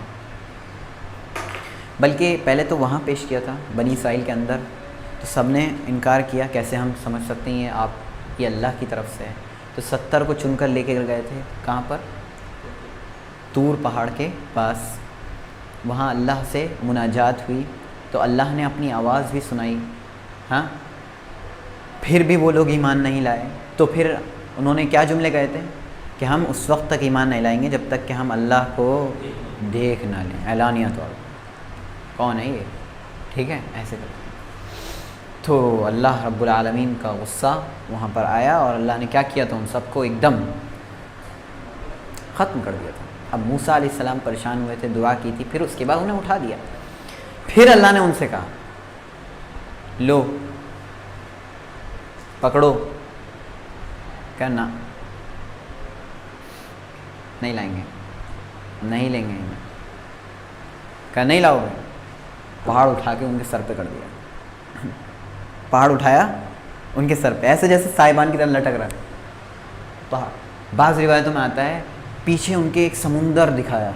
بلکہ پہلے تو وہاں پیش کیا تھا بنی اسرائیل کے اندر، تو سب نے انکار کیا، کیسے ہم سمجھ سکتے ہیں آپ یہ اللہ کی طرف سے ہے. تو 70 کو چن کر لے کے گئے تھے کہاں پر؟ طور پہاڑ کے پاس. وہاں اللہ سے مناجات ہوئی تو اللہ نے اپنی آواز بھی سنائی. ہاں پھر بھی وہ لوگ ایمان نہیں لائے. تو پھر انہوں نے کیا جملے کہے تھے کہ ہم اس وقت تک ایمان نہیں لائیں گے جب تک کہ ہم اللہ کو دیکھ نہ لیں، اعلانیہ طور پر. کون ہے یہ؟ ٹھیک ہے ایسے کرتے. تو اللہ رب العالمین کا غصہ وہاں پر آیا اور اللہ نے کیا کیا تھا؟ ان سب کو ایک دم ختم کر دیا تھا. اب موسیٰ علیہ السلام پریشان ہوئے تھے، دعا کی تھی، پھر اس کے بعد انہیں اٹھا دیا. پھر اللہ نے ان سے کہا لو پکڑو، کرنا نہیں لائیں گے، نہیں لیں گے. کہا نہیں لاؤ گے. پہاڑ اٹھا کے ان کے سر پہ کر دیا. پہاڑ اٹھایا ان کے سر پہ، ایسے جیسے سائبان کی طرح لٹک رہا پہاڑ. بعض روایتوں میں آتا ہے پیچھے ان کے ایک سمندر دکھایا،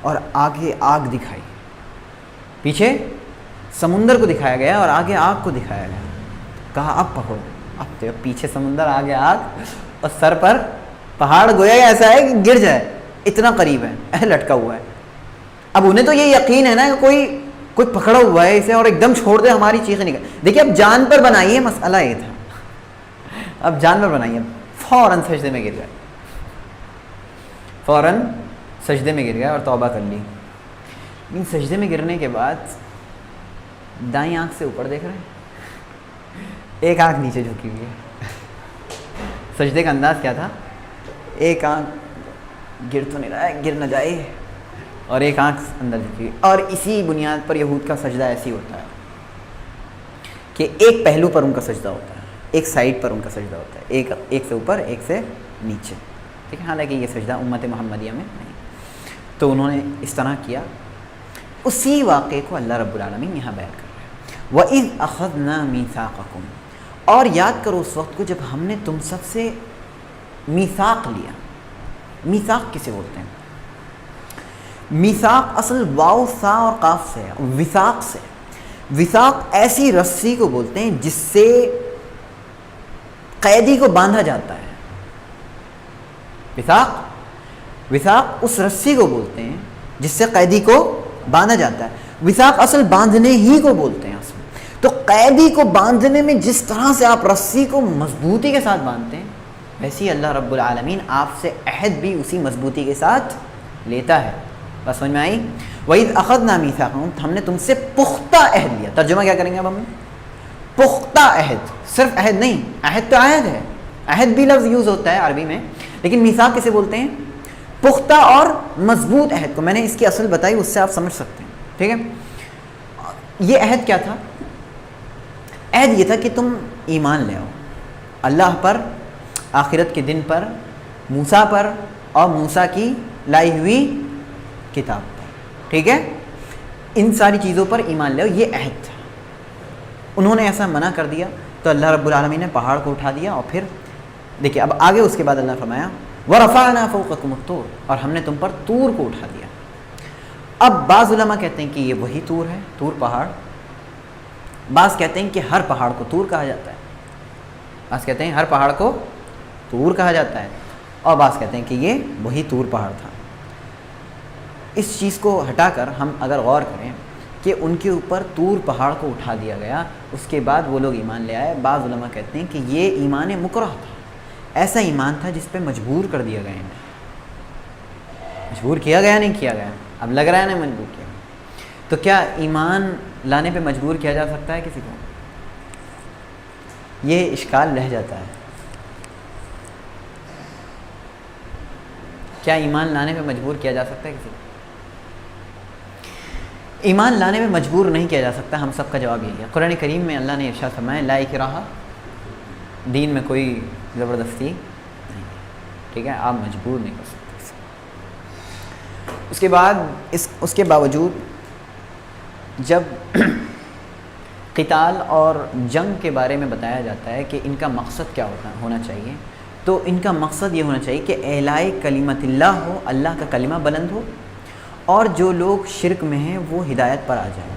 اور آگے آگ دکھائی. پیچھے سمندر کو دکھایا گیا اور آگے آگ کو دکھایا گیا. کہا اب پکڑو. اب تو پیچھے سمندر آگے آگ اور سر پر پہاڑ گویا ایسا ہے کہ گر جائے, اتنا قریب ہے, لٹکا ہوا ہے. اب انہیں تو یہ یقین ہے نا کہ کوئی پکڑا ہوا ہے اسے اور ایک دم چھوڑ دے ہماری چیخیں نکل. دیکھیے اب جان پر بنائیے, مسئلہ یہ تھا. اب جان پر بنائیے, فوراً سجدے میں گر گئے, فوراً سجدے میں گر گئے اور توبہ کر لی. لیکن سجدے میں گرنے کے بعد دائیں آنکھ سے اوپر دیکھ رہے ہیں, ایک آنکھ نیچے جھکی ہوئی ہے. سجدے کا انداز کیا تھا؟ ایک آنکھ گر تو نہیں رہا ہے, گر نہ جائے, اور ایک آنکھ اندر جھکی ہوئی. اور اسی بنیاد پر یہود کا سجدہ ایسی ہوتا ہے کہ ایک پہلو پر ان کا سجدہ ہوتا ہے, ایک سائڈ پر ان کا سجدہ ہوتا ہے, ایک سے اوپر ایک سے نیچے. ٹھیک ہے, حالانکہ یہ سجدہ امت محمدیہ میں نہیں. تو انہوں نے اس طرح کیا. اسی واقعے کو اللہ رب العالمین یہاں بیان کر رہے ہیں. وَإِذْ أَخَذْنَا مِيثَاقَكُمْ, اور یاد کرو اس وقت کو جب ہم نے تم سب سے میثاق لیا. میثاق کسے بولتے ہیں؟ میثاق اصل واو سا اور قاف سے ہے, وثاق سے. وثاق ایسی رسی کو بولتے ہیں جس سے قیدی کو باندھا جاتا ہے. وثاق اس رسی کو بولتے ہیں جس سے قیدی کو باندھا جاتا ہے. وثاق اصل باندھنے ہی کو بولتے ہیں اصل. تو قیدی کو باندھنے میں جس طرح سے آپ رسی کو مضبوطی کے ساتھ باندھتے ہیں, ویسے ہی اللہ رب العالمین آپ سے عہد بھی اسی مضبوطی کے ساتھ لیتا ہے. بس سمجھ میں آئی؟ وَإِذْ أَخَذْنَا مِيثَاقَكُمْ, ہم نے تم سے پختہ عہد لیا. ترجمہ کیا کریں گے اب ہم؟ پختہ عہد. صرف عہد نہیں, عہد تو عہد ہے, عہد بھی لفظ یوز ہوتا ہے عربی میں, لیکن میثاق کسے بولتے ہیں؟ پختہ اور مضبوط عہد کو. میں نے اس کی اصل بتائی, اس سے آپ سمجھ سکتے ہیں. ٹھیک ہے, یہ عہد کیا تھا؟ عہد یہ تھا کہ تم ایمان لے آؤ اللہ پر, آخرت کے دن پر, موسیٰ پر اور موسیٰ کی لائی ہوئی کتاب پر. ٹھیک ہے, ان ساری چیزوں پر ایمان لے آؤ, یہ عہد تھا. انہوں نے ایسا منع کر دیا تو اللہ رب العالمین نے پہاڑ کو اٹھا دیا. اور پھر دیکھیے اب آگے اس کے بعد اللہ فرمایا وَرَفَعْنَا فَوْقَكُمُ الطُّورَ, اور ہم نے تم پر طور کو اٹھا دیا. اب بعض علماء کہتے ہیں کہ یہ وہی طور ہے, طور پہاڑ. بعض کہتے ہیں کہ ہر پہاڑ کو طور کہا جاتا ہے. بعض کہتے ہیں ہر پہاڑ کو طور کہا جاتا ہے, اور بعض کہتے ہیں کہ یہ وہی طور پہاڑ تھا. اس چیز کو ہٹا کر ہم اگر غور کریں کہ ان کے اوپر طور پہاڑ کو اٹھا دیا گیا, اس کے بعد وہ لوگ ایمان لے آئے. بعض علماء کہتے ہیں کہ یہ ایمان مکرہ تھا, ایسا ایمان تھا جس پہ مجبور کر دیا گیا. مجبور کیا گیا نہیں کیا گیا, اب لگ رہا ہے نا مجبور کیا. تو کیا ایمان لانے پہ مجبور کیا جا سکتا ہے کسی کو؟ یہ اشکال رہ جاتا ہے. کیا ایمان لانے پہ مجبور کیا جا سکتا ہے کسی کو؟ ایمان لانے میں مجبور نہیں کیا جا سکتا. ہم سب کا جواب یہی ہے. قرآن کریم میں اللہ نے ارشاد فرمایا لا اکراہ, دین میں کوئی زبردستی نہیں. ٹھیک ہے, آپ مجبور نہیں کر سکتے. اس کے بعد اس کے باوجود جب قتال اور جنگ کے بارے میں بتایا جاتا ہے کہ ان کا مقصد کیا ہونا چاہیے, تو ان کا مقصد یہ ہونا چاہیے کہ اعلاء کلمت اللہ ہو, اللہ کا کلمہ بلند ہو, اور جو لوگ شرک میں ہیں وہ ہدایت پر آ جائیں.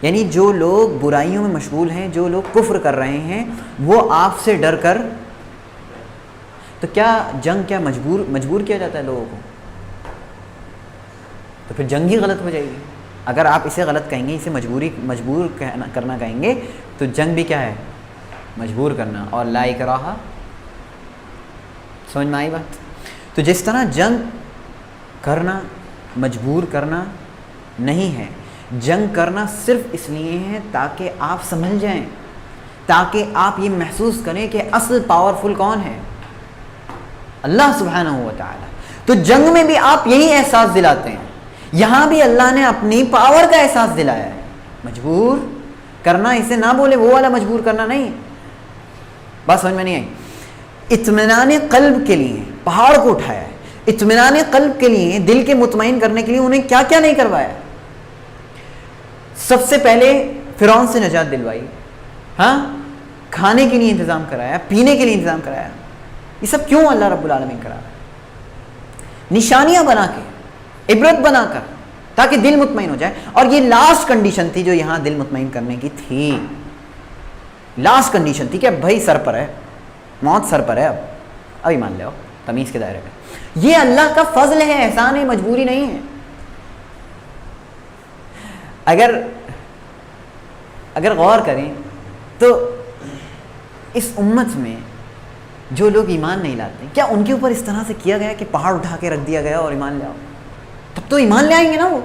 یعنی جو لوگ برائیوں میں مشغول ہیں, جو لوگ کفر کر رہے ہیں, وہ آپ سے ڈر کر. تو کیا جنگ کیا مجبور کیا جاتا ہے لوگوں کو؟ تو پھر جنگ ہی غلط ہو جائے گی. اگر آپ اسے غلط کہیں گے, اسے مجبور کرنا کہیں گے, تو جنگ بھی کیا ہے؟ مجبور کرنا. اور لا اکراہ, سمجھ میں آئی بات؟ تو جس طرح جنگ کرنا مجبور کرنا نہیں ہے, جنگ کرنا صرف اس لیے ہے تاکہ آپ سمجھ جائیں, تاکہ آپ یہ محسوس کریں کہ اصل پاورفل کون ہے؟ اللہ سبحانہ و تعالی. تو جنگ میں بھی آپ یہی احساس دلاتے ہیں, یہاں بھی اللہ نے اپنی پاور کا احساس دلایا ہے. مجبور کرنا اسے نہ بولے وہ والا مجبور کرنا نہیں. بات سمجھ میں نہیں آئی؟ اطمینان قلب کے لیے پہاڑ کو اٹھایا ہے. اطمینان قلب کے لیے, دل کے مطمئن کرنے کے لیے انہیں کیا کیا نہیں کروایا. سب سے پہلے فرعون سے نجات دلوائی, ہاں, کھانے کے لیے انتظام کرایا, پینے کے لیے انتظام کرایا. یہ سب کیوں اللہ رب العالمین کرا رہا ہے؟ نشانیاں بنا کے. عبرت بنا کر، تاکہ دل مطمئن ہو جائے. اور یہ لاسٹ کنڈیشن تھی جو یہاں دل مطمئن کرنے کی تھی. لاسٹ کنڈیشن تھی کہ بھائی سر پر ہے، موت سر پر ہے، اب ایمان لے آؤ تمیز کے دائرے میں. یہ اللہ کا فضل ہے، احسان ہے، مجبوری نہیں ہے. اگر غور کریں تو اس امت میں جو لوگ ایمان نہیں لاتے، کیا ان کے اوپر اس طرح سے کیا گیا کہ پہاڑ اٹھا کے رکھ دیا گیا اور ایمان لے آؤ؟ تب تو ایمان لے آئیں گے نا وہ.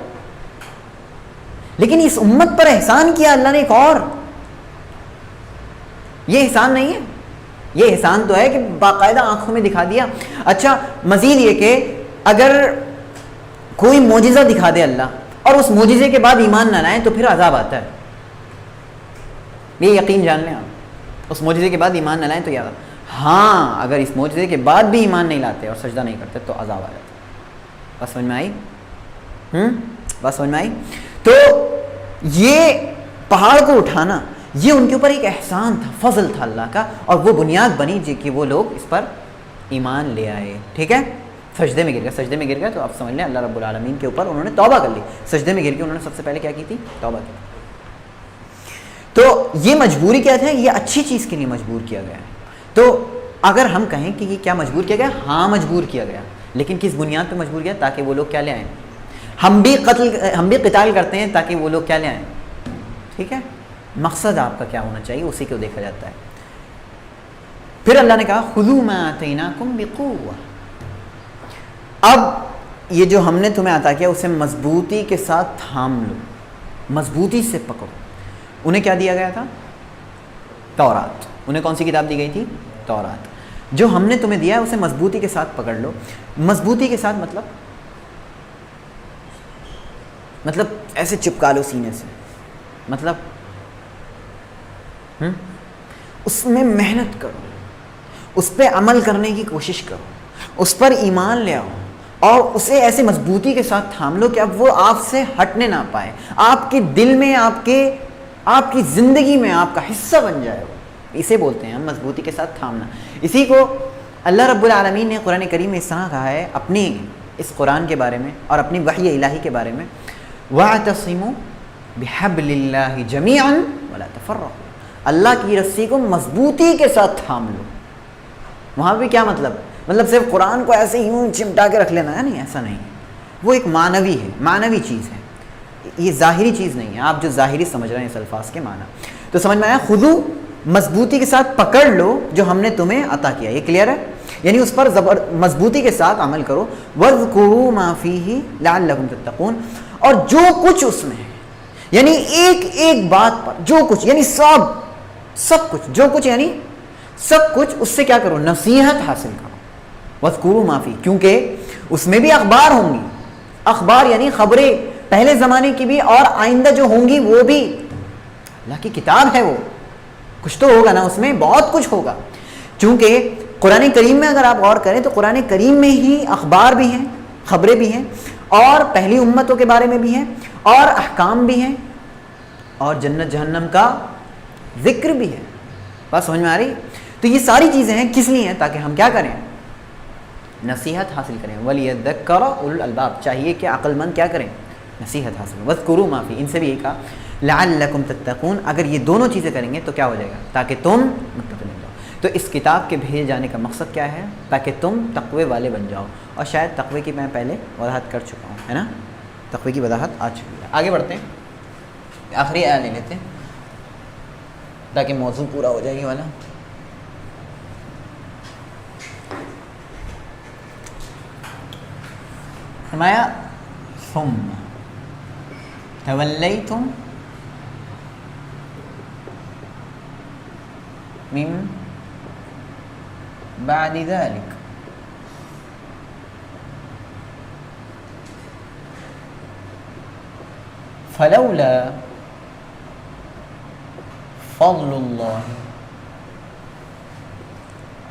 لیکن اس امت پر احسان کیا اللہ نے ایک اور. یہ احسان نہیں ہے، یہ احسان تو ہے کہ باقاعدہ آنکھوں میں دکھا دیا. اچھا مزید یہ کہ اگر کوئی معجزہ دکھا دے اللہ اور اس معجزے کے بعد ایمان نہ لائیں تو پھر عذاب آتا ہے. یہ یقین جان لیں آپ، اس معجزے کے بعد ایمان نہ لائیں تو یہ عذاب. ہاں اگر اس معجزے کے بعد بھی ایمان نہیں لاتے اور سجدہ نہیں کرتے تو عذاب آ جاتا ہے. بس سمجھ میں آئی؟ بس سمجھ میں آئی؟ تو یہ پہاڑ کو اٹھانا یہ ان کے اوپر ایک احسان تھا، فضل تھا اللہ کا، اور وہ بنیاد بنی جی کہ وہ لوگ اس پر ایمان لے آئے. ٹھیک ہے، سجدے میں گر گئے تو آپ سمجھ لیں اللہ رب العالمین کے اوپر انہوں نے توبہ کر لی. سجدے میں گر کے انہوں نے سب سے پہلے کیا کی تھی؟ توبہ کی. تو یہ مجبوری کیا تھا؟ یہ اچھی چیز کے لیے مجبور کیا گیا ہے. تو اگر ہم کہیں کہ یہ کیا مجبور کیا گیا؟ ہاں مجبور کیا گیا، لیکن کس بنیاد پہ مجبور کیا؟ تاکہ وہ لوگ کیا لے آئیں. ہم بھی قتال کرتے ہیں تاکہ وہ لوگ کیا لے آئیں. ٹھیک ہے، مقصد آپ کا کیا ہونا چاہیے اسی کو دیکھا جاتا ہے. پھر اللہ نے کہا خذوا ما آتیناکم بقوہ. اب یہ جو ہم نے تمہیں عطا کیا اسے مضبوطی کے ساتھ تھام لو، مضبوطی سے پکڑو. انہیں کیا دیا گیا تھا؟ تورات. انہیں کون سی کتاب دی گئی تھی؟ تورات. جو ہم نے تمہیں دیا ہے اسے مضبوطی کے ساتھ پکڑ لو. مضبوطی کے ساتھ مطلب ایسے چپکا لو سینے سے، مطلب اس میں محنت کرو، اس پہ عمل کرنے کی کوشش کرو، اس پر ایمان لے آؤ اور اسے ایسے مضبوطی کے ساتھ تھام لو کہ اب وہ آپ سے ہٹنے نہ پائے، آپ کے دل میں، آپ کی زندگی میں آپ کا حصہ بن جائے. اسے بولتے ہیں ہم مضبوطی کے ساتھ تھامنا. اسی کو اللہ رب العالمین نے قرآن کریم میں اس طرح کہا ہے اپنی اس قرآن کے بارے میں اور اپنی وحی الہی کے بارے میں، وَاعْتَصِمُوا بِحَبْلِ اللَّهِ جَمِيعًا وَلَا تَفَرَّقُوا. اللہ کی رسی کو مضبوطی کے ساتھ تھام لو. وہاں پہ کیا مطلب صرف قرآن کو ایسے یوں چمٹا کے رکھ لینا ہے؟ نہیں، ایسا نہیں ہے. وہ ایک معنوی ہے، معنوی چیز ہے، یہ ظاہری چیز نہیں ہے. آپ جو ظاہری سمجھ رہے ہیں اس الفاظ کے معنی، تو سمجھ میں آیا؟ خذو، مضبوطی کے ساتھ پکڑ لو جو ہم نے تمہیں عطا کیا. یہ کلیئر ہے؟ یعنی اس پر مضبوطی کے ساتھ عمل کرو. وَاذْكُرُوا مَا فِيهِ لَعَلَّكُمْ تَتَّقُونَ. اور جو کچھ اس میں ہے، یعنی ایک بات پر جو کچھ، یعنی سب کچھ، جو کچھ یعنی سب کچھ، اس سے کیا کرو؟ نصیحت حاصل کرو. وَاذْكُرُوا مَا فِيهِ، کیونکہ اس میں بھی اخبار ہوں گی. اخبار یعنی خبریں پہلے زمانے کی بھی اور آئندہ جو ہوں گی وہ بھی. اللہ کی کتاب ہے، وہ کچھ تو ہوگا نا، اس میں بہت کچھ ہوگا. چونکہ قرآن کریم میں اگر آپ غور کریں تو قرآن کریم میں ہی اخبار بھی ہیں، خبریں بھی ہیں، اور پہلی امتوں کے بارے میں بھی ہیں، اور احکام بھی ہیں، اور جنت جہنم کا ذکر بھی ہے. بات سمجھ میں آ رہی؟ تو یہ ساری چیزیں ہیں کس لیے ہیں؟ تاکہ ہم کیا کریں؟ نصیحت حاصل کریں. وَلِيَذَّكَّرَ أُولُو الْأَلْبَابِ. چاہیے کہ عقل مند کیا کریں؟ نصیحت حاصل کریں. وَاذْكُرُوا مَا فِيهِ. ان سے بھی یہ کہا لَعَلَّكُمْ تَتَّقُونَ. اگر یہ دونوں چیزیں کریں گے تو کیا ہو جائے گا؟ تاکہ تم متقی بن جاؤ. تو اس کتاب کے بھیجے جانے کا مقصد کیا ہے؟ تاکہ تم تقوی والے بن جاؤ. اور شاید تقوی کی میں پہلے وضاحت کر چکا ہوں، ہے نا؟ تقوی کی وضاحت آ چکی ہے. آگے بڑھتے ہیں، آخری آیت لے لیتے ہیں تاکہ موضوع پورا ہو جائے گی والا. فرمایا ثم تولیتم من بعد ذلك فلولا فضل الله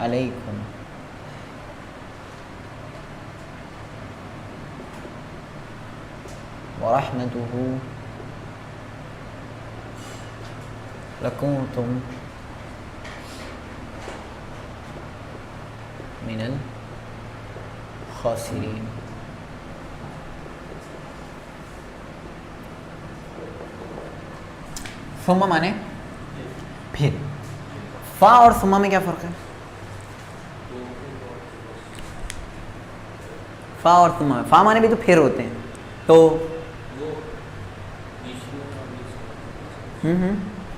عليكم ورحمته لكنتم من الخاسرين. ثم مانے پھر. فا اور ثم میں کیا فرق ہے؟ فا اور ثم میں، فا مانے بھی تو پھر ہوتے ہیں، تو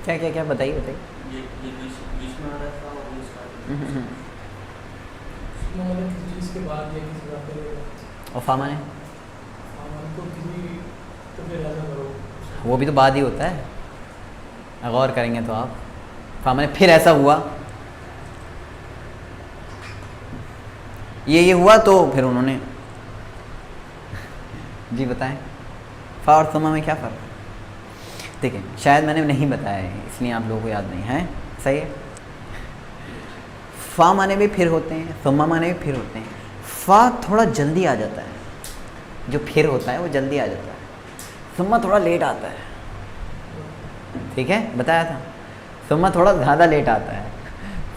کیا کیا کیا بتائیے اور فا مانے وہ بھی تو بعد ہی ہوتا ہے، غور کریں گے تو آپ. فا مانے پھر ایسا ہوا، یہ ہوا تو پھر انہوں نے. جی بتائیں فا اور ثم میں کیا فرق ہے؟ دیکھیں شاید میں نے نہیں بتایا ہے اس لیے آپ لوگوں کو یاد نہیں ہے. صحیح ہے، فا مانے بھی پھر ہوتے ہیں، ثم مانے بھی پھر ہوتے ہیں. فا تھوڑا جلدی آ جاتا ہے، جو پھر ہوتا ہے وہ جلدی آ جاتا ہے، ثم تھوڑا لیٹ آتا ہے. ٹھیک ہے، بتایا تھا ثم تھوڑا زیادہ لیٹ آتا ہے،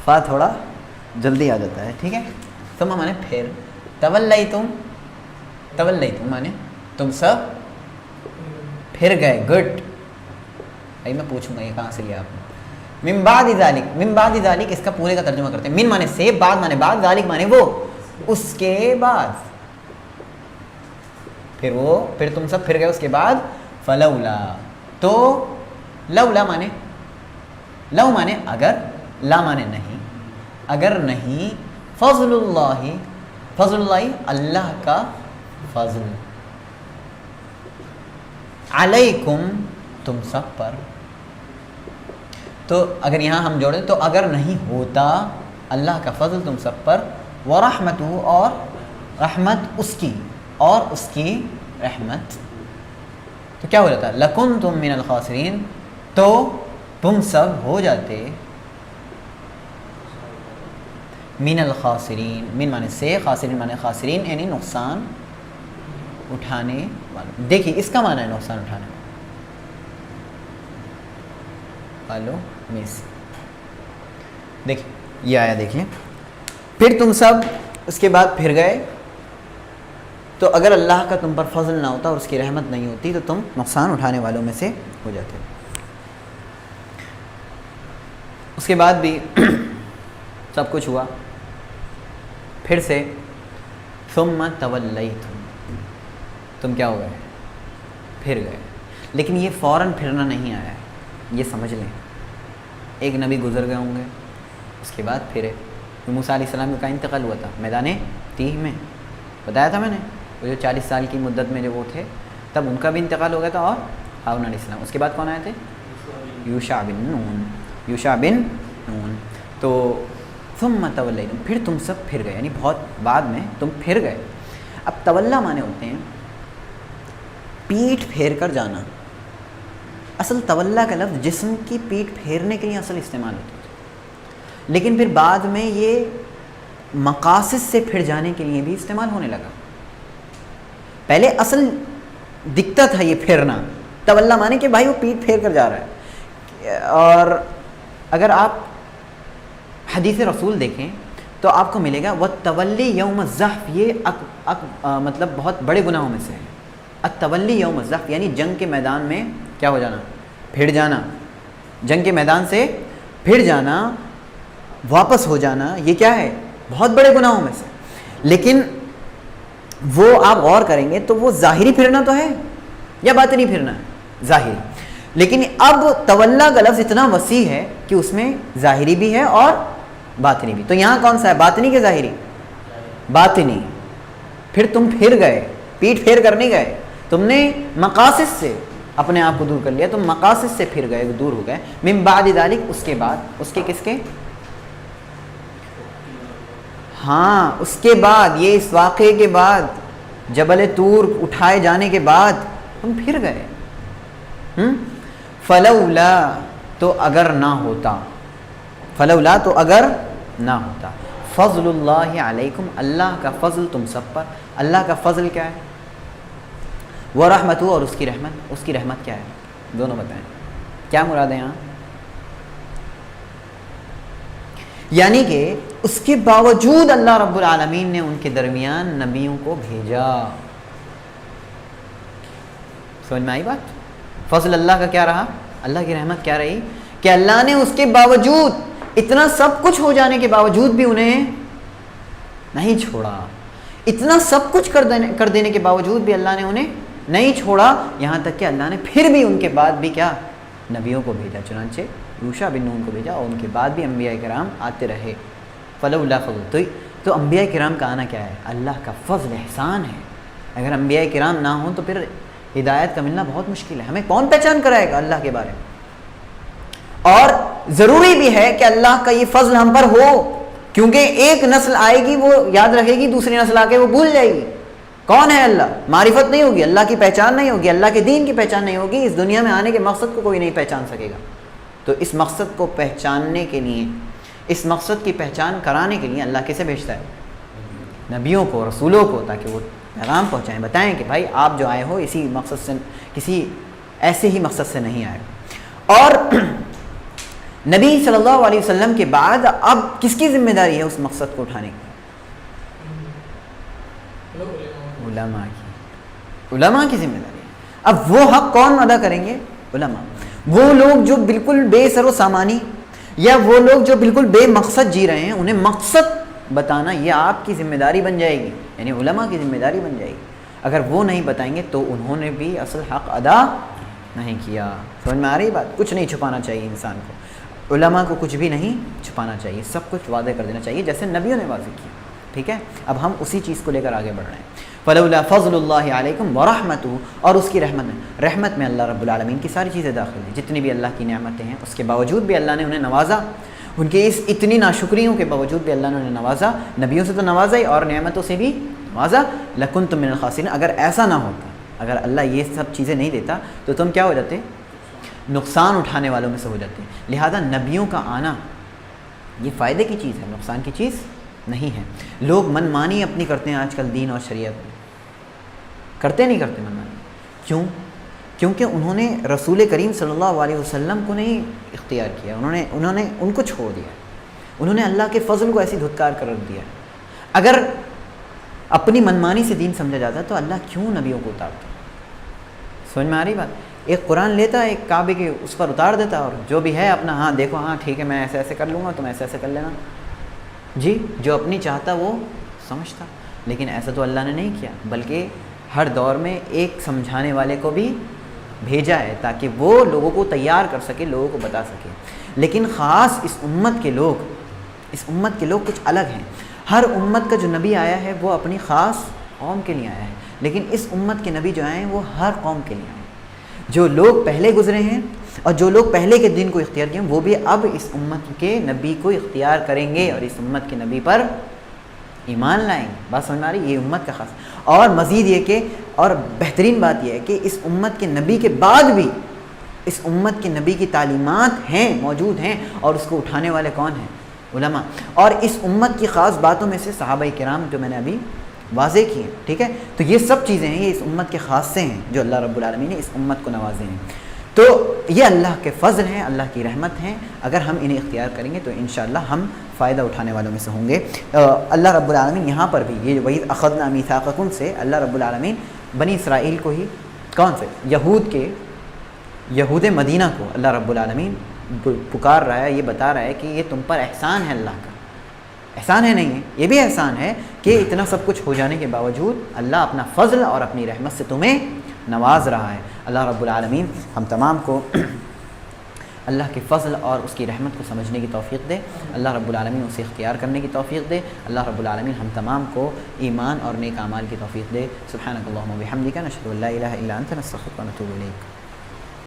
فا تھوڑا جلدی آ جاتا ہے. ٹھیک ہے، ثم مانے پھر. تولیتم، تولیتم مانے تم سب پھر گئے. گڈ، بھائی میں پوچھوں گا یہ کہاں سے لیا آپ نے. من بعد ذالک، من بعد ذالک اس کا پورے کا ترجمہ کرتے ہیں. من مانے سے، بعد مانے بعد، ذالک مانے وہ، اس کے بعد. پھر تم سب پھر گئے اس کے بعد. فلولا، تو لولا مانے، لو مانے اگر، لا مانے نہیں، اگر نہیں. فضل اللہ، فضل اللہ اللہ کا فضل، علیکم تم سب پر. تو اگر یہاں ہم جوڑیں تو اگر نہیں ہوتا اللہ کا فضل تم سب پر، ورحمتہ اور رحمت اس کی، اور اس کی رحمت، تو کیا ہو جاتا؟ لکنتم من الخاسرین، تو تم سب ہو جاتے من الخاسرین. من مانے سے، خاسرین مانے خاسرین یعنی نقصان اٹھانے والوں. دیکھیے اس کا معنی ہے نقصان اٹھانے والوں میں سے. دیکھیے یہ آیا، دیکھیے پھر تم سب اس کے بعد پھر گئے. تو اگر اللہ کا تم پر فضل نہ ہوتا اور اس کی رحمت نہیں ہوتی تو تم نقصان اٹھانے والوں میں سے ہو جاتے. اس کے بعد بھی سب کچھ ہوا، پھر سے ثم تولیتم، تم کیا ہو گئے؟ پھر گئے. لیکن یہ فوراً پھرنا نہیں آیا ہے، یہ سمجھ لیں. ایک نبی گزر گئے ہوں گے، اس کے بعد پھرے. موسیٰ علیہ السلام کا انتقال ہوا تھا میدان تیہ میں، بتایا تھا میں نے. وہ جو 40 سال کی مدت میں جو وہ تھے تب ان کا بھی انتقال ہو گیا تھا. اور ہارون علیہ السلام، اس کے بعد کون آئے تھے؟ یوشع بن نون، یوشع بن نون. تو ثم تولیتم، پھر تم سب پھر گئے، یعنی بہت بعد میں تم پھر گئے. اب تولا مانے ہوتے ہیں پیٹھ پھیر کر جانا. اصل تولا کا لفظ جسم کی پیٹھ پھیرنے کے لیے اصل استعمال ہوتا ہے، لیکن پھر بعد میں یہ مقاصد سے پھر جانے کے لیے بھی استعمال ہونے لگا. پہلے اصل دکھتا تھا یہ پھیرنا، تولا مانے کہ بھائی وہ پیٹھ پھیر کر جا رہا ہے. اور اگر آپ حدیث رسول دیکھیں تو آپ کو ملے گا والتولی یوم الزحف، یہ مطلب بہت بڑے گناہوں میں سے ہے. التولی یوم الزحف یعنی جنگ کے میدان میں کیا ہو جانا؟ پھر جانا. جنگ کے میدان سے پھر جانا، واپس ہو جانا، یہ کیا ہے؟ بہت بڑے گناہوں میں سے. لیکن وہ آپ غور کریں گے تو وہ ظاہری پھرنا تو ہے یا باطنی پھرنا ہے؟ ظاہری. لیکن اب تولا کا لفظ اتنا وسیع ہے کہ اس میں ظاہری بھی ہے اور باطنی بھی. تو یہاں کون سا ہے، باطنی کے ظاہری؟ باطنی. پھر تم پھر گئے، پیٹ پھیر کر نہیں گئے، تم نے مقاصد سے اپنے آپ کو دور کر لیا، تم مقاصد سے پھر گئے، دور ہو گئے. من بعد ذالک، اس کے بعد، اس کے کس کے؟ ہاں اس کے بعد، یہ اس واقعے کے بعد، جبل طور اٹھائے جانے کے بعد تم پھر گئے. فلولا، تو اگر نہ ہوتا، فلولا تو اگر نہ ہوتا، فضل اللہ علیکم، اللہ کا فضل تم سب پر. اللہ کا فضل کیا ہے؟ ورحمتہ، اور اس کی رحمت. اس کی رحمت کیا ہے؟ دونوں بتائیں کیا مراد ہے یہاں. یعنی کہ اس کے باوجود اللہ رب العالمین نے ان کے درمیان نبیوں کو بھیجا. سمجھ میں آئی بات؟ فضل اللہ کا کیا رہا؟ اللہ کی رحمت کیا رہی کہ اللہ نے اس کے باوجود, اتنا سب کچھ ہو جانے کے باوجود بھی انہیں نہیں چھوڑا. اتنا سب کچھ کر دینے کے باوجود بھی اللہ نے انہیں نہیں چھوڑا, یہاں تک کہ اللہ نے پھر بھی ان کے بعد بھی کیا, نبیوں کو بھیجا. چنانچہ یوشع بن نون کو بھیجا اور ان کے بعد بھی انبیاء کرام آتے رہے. فلولا فضل, تو انبیاء کرام کا آنا کیا ہے, اللہ کا فضل احسان ہے. اگر انبیاء کرام نہ ہوں تو پھر ہدایت کا ملنا بہت مشکل ہے. ہمیں کون پہچان کرائے گا اللہ کے بارے میں؟ اور ضروری بھی ہے کہ اللہ کا یہ فضل ہم پر ہو, کیونکہ ایک نسل آئے گی وہ یاد رکھے گی, دوسری نسل آ کے وہ بھول جائے گی کون ہے اللہ. معرفت نہیں ہوگی, اللہ کی پہچان نہیں ہوگی, اللہ کے دین کی پہچان نہیں ہوگی. اس دنیا میں آنے کے مقصد کو کوئی نہیں پہچان سکے گا. تو اس مقصد کو پہچاننے کے لیے, اس مقصد کی پہچان کرانے کے لیے اللہ کسے بھیجتا ہے؟ نبیوں کو, رسولوں کو, تاکہ وہ پیغام پہنچائیں, بتائیں کہ بھائی آپ جو آئے ہو اسی مقصد سے, کسی ایسے ہی مقصد سے نہیں آئے. اور نبی صلی اللہ علیہ وسلم کے بعد اب کس کی ذمہ داری ہے اس مقصد کو اٹھانے کی؟ علماء کی ذمہ داری ہے. اب وہ حق کون ادا کریں گے؟ علماء. وہ لوگ جو بالکل بے سر و سامانی, یا وہ لوگ جو بالکل بے مقصد جی رہے ہیں, انہیں مقصد بتانا یہ آپ کی ذمہ داری بن جائے گی, یعنی علماء کی ذمہ داری بن جائے گی. اگر وہ نہیں بتائیں گے تو انہوں نے بھی اصل حق ادا نہیں کیا. سمجھ میں آ رہی بات؟ کچھ نہیں چھپانا چاہیے انسان کو, علماء کو کچھ بھی نہیں چھپانا چاہیے, سب کچھ واضح کر دینا چاہیے جیسے نبیوں نے واضح کیا. ٹھیک ہے, اب ہم اسی چیز کو لے کر آگے بڑھ رہے ہیں. فلولا فضل اللہ علیکم ورحمتہ, اور اس کی رحمت میں اللہ رب العالمین کی ساری چیزیں داخل ہیں. جتنی بھی اللہ کی نعمتیں ہیں اس کے باوجود بھی اللہ نے انہیں نوازا, ان کے اس اتنی ناشکریوں کے باوجود بھی اللہ نے انہیں نوازا. نبیوں سے تو نوازا ہی, اور نعمتوں سے بھی نوازا. لکنتم من الخاسرین, اگر ایسا نہ ہوتا, اگر اللہ یہ سب چیزیں نہیں دیتا تو تم کیا ہو جاتے؟ نقصان اٹھانے والوں میں سے ہو جاتے ہیں. لہذا نبیوں کا آنا یہ فائدے کی چیز ہے, نقصان کی چیز نہیں ہے. لوگ من مانی اپنی کرتے ہیں آج کل دین اور شریعت میں, کرتے نہیں کرتے من مانی. کیوں؟ کیونکہ انہوں نے رسول کریم صلی اللہ علیہ وسلم کو نہیں اختیار کیا, انہوں نے ان کو چھوڑ دیا, انہوں نے اللہ کے فضل کو ایسی دھتکار کر رکھ دیا. اگر اپنی منمانی سے دین سمجھا جاتا تو اللہ کیوں نبیوں کو اتارتا؟ سمجھ میں آ رہی بات؟ ایک قرآن لیتا, ایک کعبے کے اس پر اتار دیتا, اور جو بھی ہے اپنا, ہاں دیکھو, ہاں ٹھیک ہے میں ایسے ایسے کر لوں گا, تم ایسے ایسے کر لینا. جی, جو اپنی چاہتا وہ سمجھتا. لیکن ایسا تو اللہ نے نہیں کیا, بلکہ ہر دور میں ایک سمجھانے والے کو بھی بھیجا ہے تاکہ وہ لوگوں کو تیار کر سکے, لوگوں کو بتا سکے. لیکن خاص اس امت کے لوگ کچھ الگ ہیں. ہر امت کا جو نبی آیا ہے وہ اپنی خاص قوم کے لیے آیا ہے, لیکن اس امت کے نبی جو آئے ہیں وہ ہر قوم کے لیے آئے ہیں. جو لوگ پہلے گزرے ہیں اور جو لوگ پہلے کے دین کو اختیار کیے ہیں, وہ بھی اب اس امت کے نبی کو اختیار کریں گے اور اس امت کے نبی پر ایمان لائیں گے. بات سمجھ آ رہی؟ یہ امت کا خاص. اور مزید یہ کہ, اور بہترین بات یہ ہے کہ اس امت کے نبی کے بعد بھی اس امت کے نبی کی تعلیمات ہیں, موجود ہیں, اور اس کو اٹھانے والے کون ہیں؟ علماء. اور اس امت کی خاص باتوں میں سے صحابہ کرام جو میں نے ابھی واضح کی ہیں. ٹھیک ہے, تو یہ سب چیزیں ہیں, یہ اس امت کے خاصے ہیں جو اللہ رب العالمین نے اس امت کو نوازے ہیں. تو یہ اللہ کے فضل ہیں, اللہ کی رحمت ہیں. اگر ہم انہیں اختیار کریں گے تو انشاءاللہ ہم فائدہ اٹھانے والوں میں سے ہوں گے. اللہ رب العالمین یہاں پر بھی یہ وَإِذْ أَخَذْنَا مِيثَاقَكُمْ سے اللہ رب العالمین بنی اسرائیل کو ہی, کون سے؟ یہود مدینہ کو اللہ رب العالمین پکار رہا ہے, یہ بتا رہا ہے کہ یہ تم پر احسان ہے. اللہ کا احسان ہے, نہیں ہے, یہ بھی احسان ہے کہ اتنا سب کچھ ہو جانے کے باوجود اللہ اپنا فضل اور اپنی رحمت سے تمہیں نواز رہا ہے. اللہ رب العالمین ہم تمام کو اللہ کے فضل اور اس کی رحمت کو سمجھنے کی توفیق دے. اللہ رب العالمین اسے اختیار کرنے کی توفیق دے. اللہ رب العالمین ہم تمام کو ایمان اور نیک اعمال کی توفیق دے. سبحانک اللہم و بحمدک، نشہد ان لا الہ الا انت، نستغفرک و نتوب الیک.